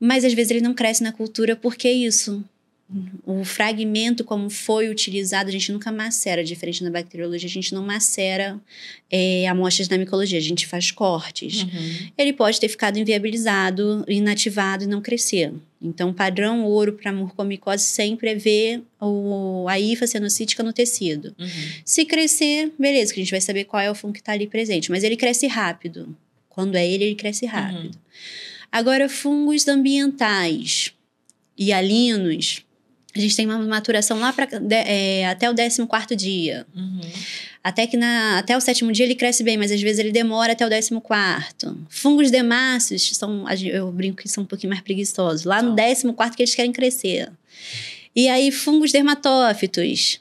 mas às vezes ele não cresce na cultura porque é isso. O fragmento, como foi utilizado, a gente nunca macera, diferente na bacteriologia, a gente não macera amostras na micologia, a gente faz cortes. Ele pode ter ficado inviabilizado, inativado e não crescer. Então, o padrão ouro para mucormicose sempre é ver a hifa cenocítica no tecido. Se crescer, beleza, que a gente vai saber qual é o fungo que está ali presente, mas ele cresce rápido. Quando é ele cresce rápido. Agora, fungos ambientais e hialinos, a gente tem uma maturação lá até o 14º dia. Até o 7º dia ele cresce bem, mas às vezes ele demora até o 14º. Fungos demáceos, eu brinco que são um pouquinho mais preguiçosos. Lá no 14º que eles querem crescer. E aí, fungos dermatófitos.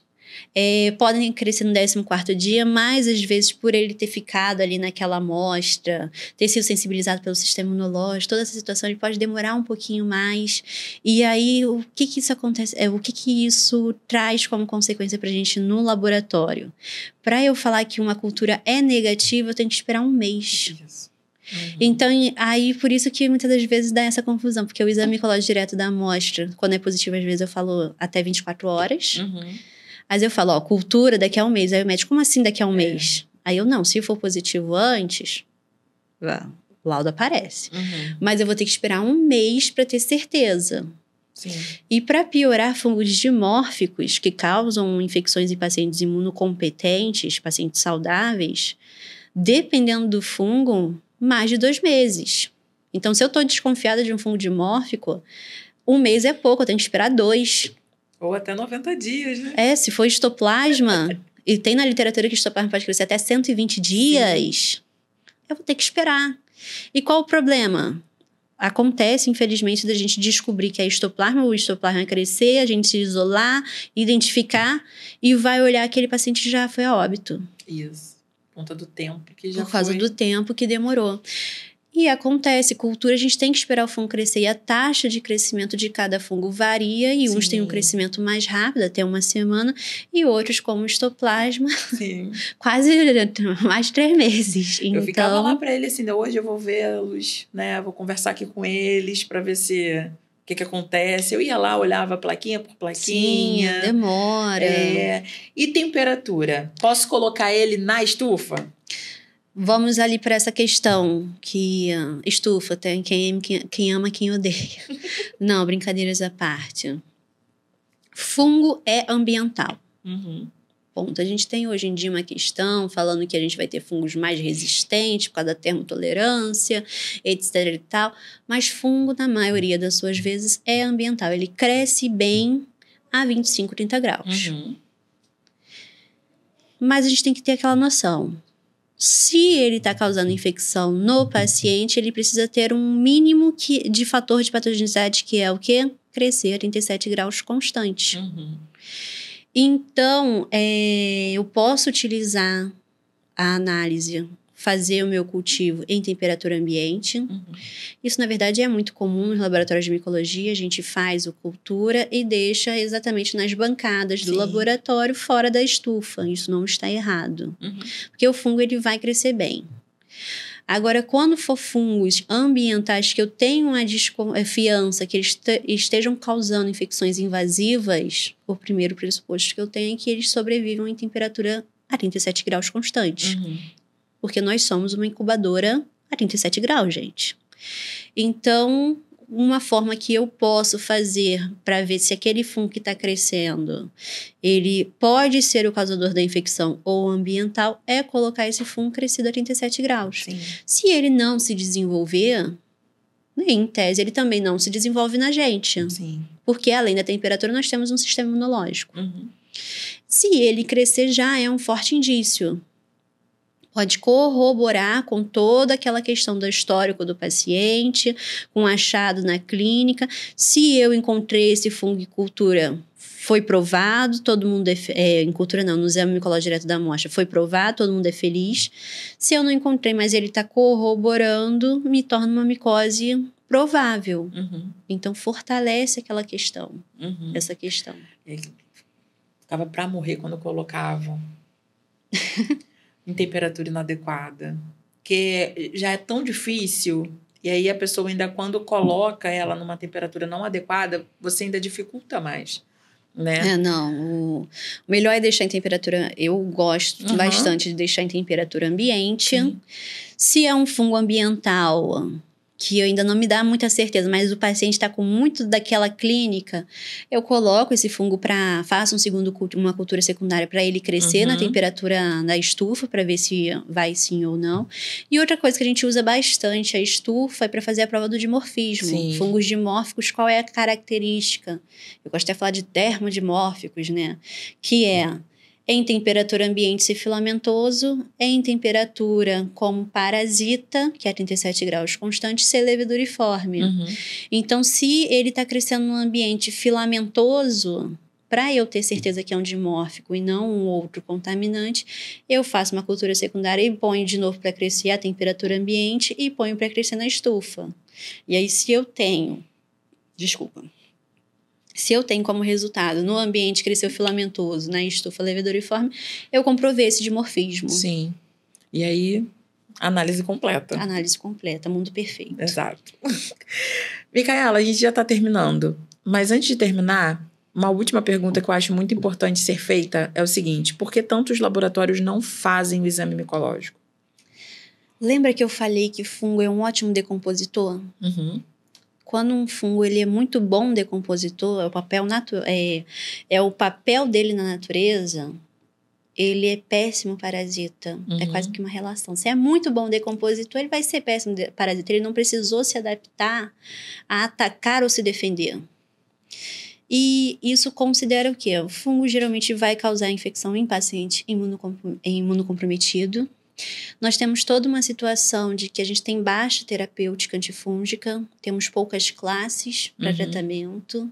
Podem crescer no 14º dia, mas às vezes por ele ter ficado ali naquela amostra, ter sido sensibilizado pelo sistema imunológico, toda essa situação ele pode demorar um pouquinho mais. E aí, o que isso acontece? O que isso traz como consequência pra gente no laboratório? Para eu falar que uma cultura é negativa, eu tenho que esperar um mês. Então, aí por isso que muitas das vezes dá essa confusão, porque o exame micológico direto da amostra, quando é positivo, às vezes eu falo até 24 horas. Mas eu falo, cultura daqui a um mês. Aí o médico, como assim daqui a um mês? Aí eu, não, se for positivo antes, o laudo aparece. Mas eu vou ter que esperar um mês para ter certeza. E para piorar, fungos dimórficos, que causam infecções em pacientes imunocompetentes, pacientes saudáveis, dependendo do fungo, mais de 2 meses. Então, se eu estou desconfiada de um fungo dimórfico, um mês é pouco, eu tenho que esperar 2. Ou até 90 dias, né? Se for histoplasma, e tem na literatura que histoplasma pode crescer até 120 dias, eu vou ter que esperar. E qual o problema? Acontece, infelizmente, da gente descobrir que é histoplasma, o histoplasma vai crescer, a gente se isolar, identificar, e vai olhar aquele paciente já foi a óbito. Isso. Por conta do tempo que já foi. Por causa do tempo que demorou. E acontece, cultura, a gente tem que esperar o fungo crescer. E a taxa de crescimento de cada fungo varia. E uns têm um crescimento mais rápido, até 1 semana. E outros, como o histoplasma, quase mais de 3 meses. Eu ficava lá pra ele assim, hoje eu vou vê-los, né? Vou conversar aqui com eles pra ver se... O que acontece? Eu ia lá, olhava plaquinha por plaquinha. Sim, demora. E temperatura? Posso colocar ele na estufa? Vamos ali para essa questão que estufa, tem quem ama, quem odeia. Não, brincadeiras à parte. Fungo é ambiental. Ponto. A gente tem hoje em dia uma questão falando que a gente vai ter fungos mais resistentes por causa da termotolerância, etc e tal. Mas fungo, na maioria das suas vezes, é ambiental. Ele cresce bem a 25, 30 graus. Mas a gente tem que ter aquela noção. Se ele está causando infecção no paciente, ele precisa ter um mínimo de fator de patogenicidade, que é o quê? Crescer a 37 graus constante. Então, eu posso utilizar a análise, fazer o meu cultivo em temperatura ambiente. Isso, na verdade, é muito comum nos laboratórios de micologia. A gente faz o cultura e deixa exatamente nas bancadas do laboratório, fora da estufa. Isso não está errado. Porque o fungo ele vai crescer bem. Agora, quando for fungos ambientais que eu tenho uma desconfiança que eles estejam causando infecções invasivas, o primeiro pressuposto que eu tenho é que eles sobrevivam em temperatura a 37 graus constante. Porque nós somos uma incubadora a 37 graus, gente. Então, uma forma que eu posso fazer para ver se aquele fungo que está crescendo, ele pode ser o causador da infecção ou ambiental, é colocar esse fungo crescido a 37 graus. Se ele não se desenvolver, em tese, ele também não se desenvolve na gente. Porque além da temperatura, nós temos um sistema imunológico. Se ele crescer, já é um forte indício. pode corroborar com toda aquela questão do histórico do paciente, com achado na clínica. Se eu encontrei esse fungo em cultura, foi provado, todo mundo em cultura não, no exame micológico direto da amostra, foi provado, todo mundo é feliz. Se eu não encontrei, mas ele está corroborando, me torna uma micose provável. Então, fortalece aquela questão, essa questão. Ele ficava para morrer quando colocavam em temperatura inadequada. Que já é tão difícil, e aí a pessoa ainda, quando coloca ela numa temperatura não adequada, você ainda dificulta mais, né? Não, o melhor é deixar em temperatura, eu gosto bastante de deixar em temperatura ambiente. Se é um fungo ambiental, que ainda não me dá muita certeza, mas o paciente está com muito daquela clínica, eu coloco esse fungo faço uma cultura secundária para ele crescer na temperatura da estufa, para ver se vai sim ou não. E outra coisa que a gente usa bastante, a estufa, é para fazer a prova do dimorfismo. Sim. Fungos dimórficos, qual é a característica? Eu gosto de falar de termodimórficos, né? Que é... em temperatura ambiente ser filamentoso, em temperatura como parasita, que é 37 graus constante, ser leveduriforme. Então, se ele está crescendo num ambiente filamentoso, para eu ter certeza que é um dimórfico e não um outro contaminante, eu faço uma cultura secundária e ponho de novo para crescer a temperatura ambiente e ponho para crescer na estufa. E aí, se eu tenho como resultado no ambiente cresceu filamentoso, na estufa leveduriforme, eu comprovei esse dimorfismo. Sim. E aí, análise completa. Análise completa, mundo perfeito. Exato. Micaela, a gente já está terminando. Mas antes de terminar, uma última pergunta que eu acho muito importante ser feita é o seguinte: por que tantos laboratórios não fazem o exame micológico? Lembra que eu falei que fungo é um ótimo decompositor? Quando um fungo ele é muito bom decompositor, é o papel dele na natureza, ele é péssimo parasita. É quase que uma relação. Se é muito bom decompositor, ele vai ser péssimo parasita. Ele não precisou se adaptar a atacar ou se defender. E isso considera o quê? O fungo geralmente vai causar infecção em paciente imunocomprometido. Nós temos toda uma situação de que a gente tem baixa terapêutica antifúngica, temos poucas classes para tratamento,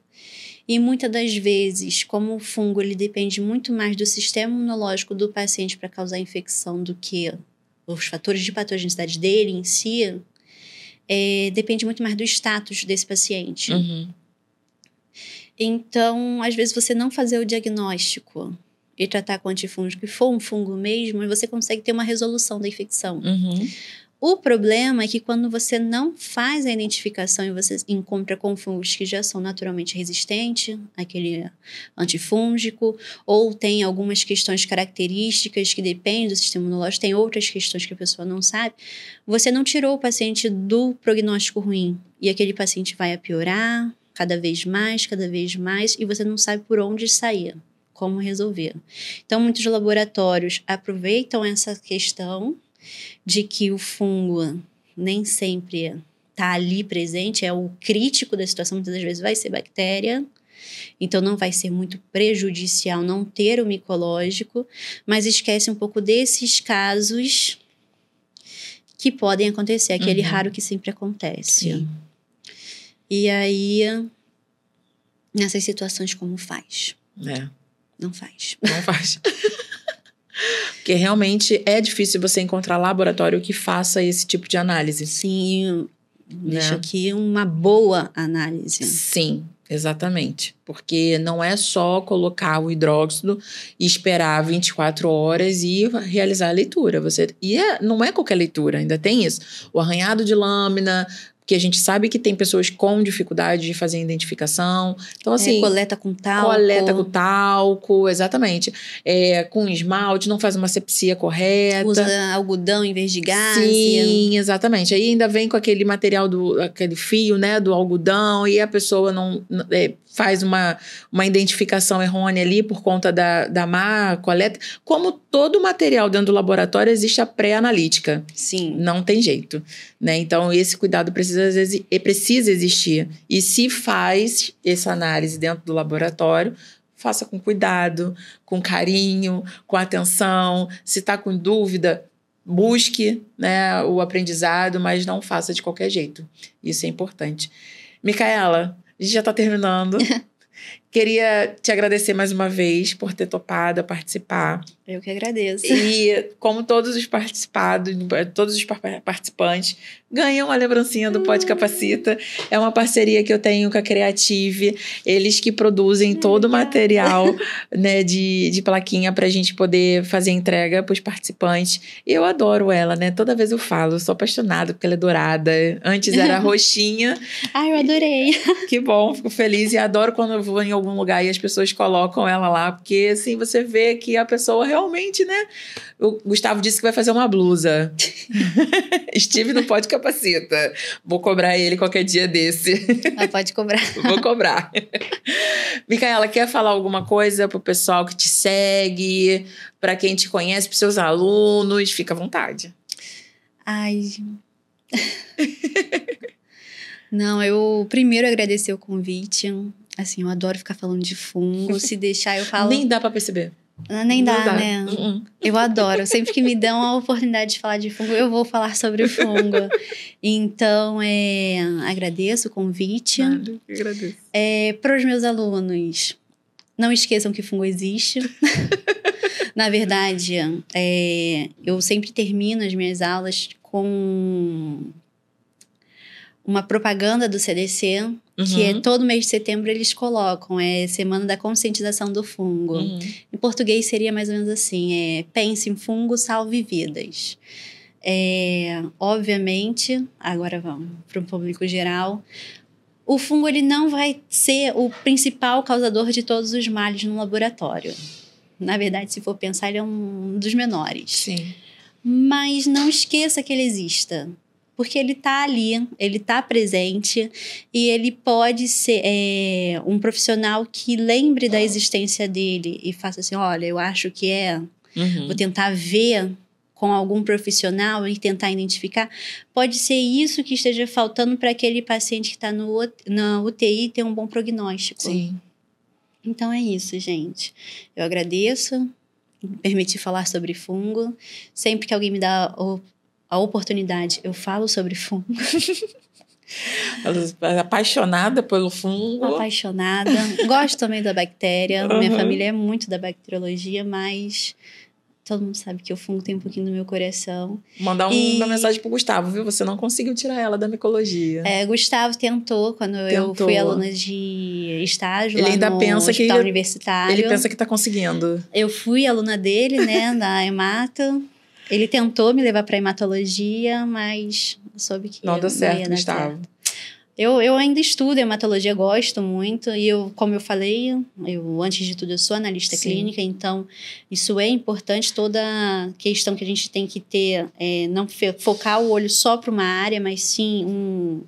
e muitas das vezes, como o fungo ele depende muito mais do sistema imunológico do paciente para causar infecção do que os fatores de patogenicidade dele em si, depende muito mais do status desse paciente. Então, às vezes, você não fazer o diagnóstico e tratar com antifúngico, e for um fungo mesmo, você consegue ter uma resolução da infecção. O problema é que quando você não faz a identificação e você encontra com fungos que já são naturalmente resistentes àquele antifúngico, ou tem algumas questões características que dependem do sistema imunológico, tem outras questões que a pessoa não sabe, você não tirou o paciente do prognóstico ruim. E aquele paciente vai a piorar cada vez mais, e você não sabe por onde sair. Como resolver. Então, muitos laboratórios aproveitam essa questão de que o fungo nem sempre está ali presente, é o crítico da situação, muitas das vezes vai ser bactéria, então não vai ser muito prejudicial não ter o micológico, mas esquece um pouco desses casos que podem acontecer, aquele raro que sempre acontece. Sim. E aí, nessas situações, como faz? Não faz. Não faz. Porque realmente é difícil você encontrar laboratório que faça esse tipo de análise. Sim, deixa aqui uma boa análise. Sim, exatamente. Porque não é só colocar o hidróxido e esperar 24 horas e realizar a leitura. Não é qualquer leitura, ainda tem isso. O arranhado de lâmina, que a gente sabe que tem pessoas com dificuldade de fazer a identificação. Então, assim... coleta com talco. Coleta com talco, exatamente. Com esmalte, não faz uma asepsia correta. Usa algodão em vez de gás. Sim, exatamente. Aí ainda vem com aquele material, aquele fio, né, do algodão, e a pessoa não faz uma identificação errônea ali por conta da má coleta. Como todo material dentro do laboratório, existe a pré-analítica. Sim. Não tem jeito, né? Então, esse cuidado precisa existir. E se faz essa análise dentro do laboratório, faça com cuidado, com carinho, com atenção. Se está com dúvida, busque, né, o aprendizado, mas não faça de qualquer jeito. Isso é importante. Micaela, a gente já está terminando. Queria te agradecer mais uma vez por ter topado a participar. Eu que agradeço. E como todos os participantes ganham a lembrancinha do Pod Capacita. É uma parceria que eu tenho com a Creative. Eles que produzem todo o material, né, de plaquinha pra gente poder fazer entrega pros participantes. Eu adoro ela, né? Toda vez eu falo, eu sou apaixonada porque ela é dourada. Antes era roxinha. Ai, eu adorei. Que bom, fico feliz e adoro quando eu vou em algum lugar e as pessoas colocam ela lá, porque assim você vê que a pessoa realmente, né? O Gustavo disse que vai fazer uma blusa. Estive no Pod Capacita. Vou cobrar ele qualquer dia desse. Pode cobrar. Vou cobrar. Micaela, quer falar alguma coisa pro pessoal que te segue, para quem te conhece, pros seus alunos? Fica à vontade. Ai. Não, eu primeiro agradecer o convite. Assim, eu adoro ficar falando de fungo. Se deixar, eu falo... Nem dá pra perceber. Nem dá, né? Eu adoro. Sempre que me dão a oportunidade de falar de fungo, eu vou falar sobre o fungo. Então, agradeço o convite. Nada, eu agradeço. Para os meus alunos, não esqueçam que fungo existe. Na verdade, eu sempre termino as minhas aulas com uma propaganda do CDC, que é todo mês de setembro eles colocam, Semana da Conscientização do Fungo. Em português seria mais ou menos assim, pense em fungo, salve vidas. Obviamente, agora vamos para o público geral, o fungo ele não vai ser o principal causador de todos os males no laboratório. Na verdade, se for pensar, ele é um dos menores. Sim. Mas não esqueça que ele exista. Porque ele está ali, ele está presente e ele pode ser um profissional que lembre da existência dele e faça assim, olha, eu acho que vou tentar ver com algum profissional e tentar identificar. Pode ser isso que esteja faltando para aquele paciente que está na UTI ter um bom prognóstico. Sim. Então é isso, gente. Eu agradeço, me permitir falar sobre fungo. Sempre que alguém me dá a oportunidade, eu falo sobre fungo. Apaixonada pelo fungo. Apaixonada. Gosto também da bactéria. Minha família é muito da bacteriologia, mas todo mundo sabe que o fungo tem um pouquinho no meu coração. Mandar uma mensagem pro Gustavo, viu? Você não conseguiu tirar ela da micologia. Gustavo tentou quando eu fui aluna de estágio ele lá ainda no pensa hospital que universitário. Ele pensa que tá conseguindo. Eu fui aluna dele, né, da hemato. Ele tentou me levar para hematologia, mas soube que não deu certo, ia dar Gustavo. certo. Eu ainda estudo hematologia, gosto muito. E como eu falei, antes de tudo, eu sou analista clínica. Então, isso é importante. Toda questão que a gente tem que ter, não focar o olho só para uma área, mas sim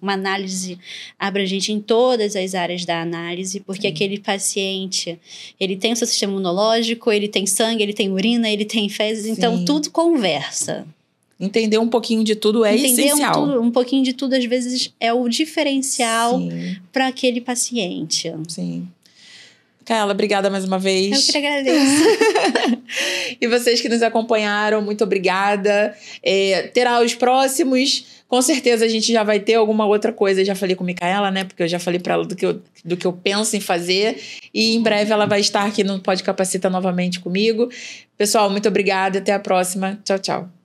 uma análise abrangente em todas as áreas da análise. Porque aquele paciente, ele tem o seu sistema imunológico, ele tem sangue, ele tem urina, ele tem fezes. Então, tudo conversa. Entender um pouquinho de tudo essencial. Um pouquinho de tudo, às vezes, é o diferencial para aquele paciente. Sim. Kaela, obrigada mais uma vez. Eu que agradeço. E vocês que nos acompanharam, muito obrigada. Terá os próximos. Com certeza a gente já vai ter alguma outra coisa. Eu já falei com a Micaela, né? Porque eu já falei para ela do que eu penso em fazer. E em breve ela vai estar aqui no Pod Capacita novamente comigo. Pessoal, muito obrigada. Até a próxima. Tchau, tchau.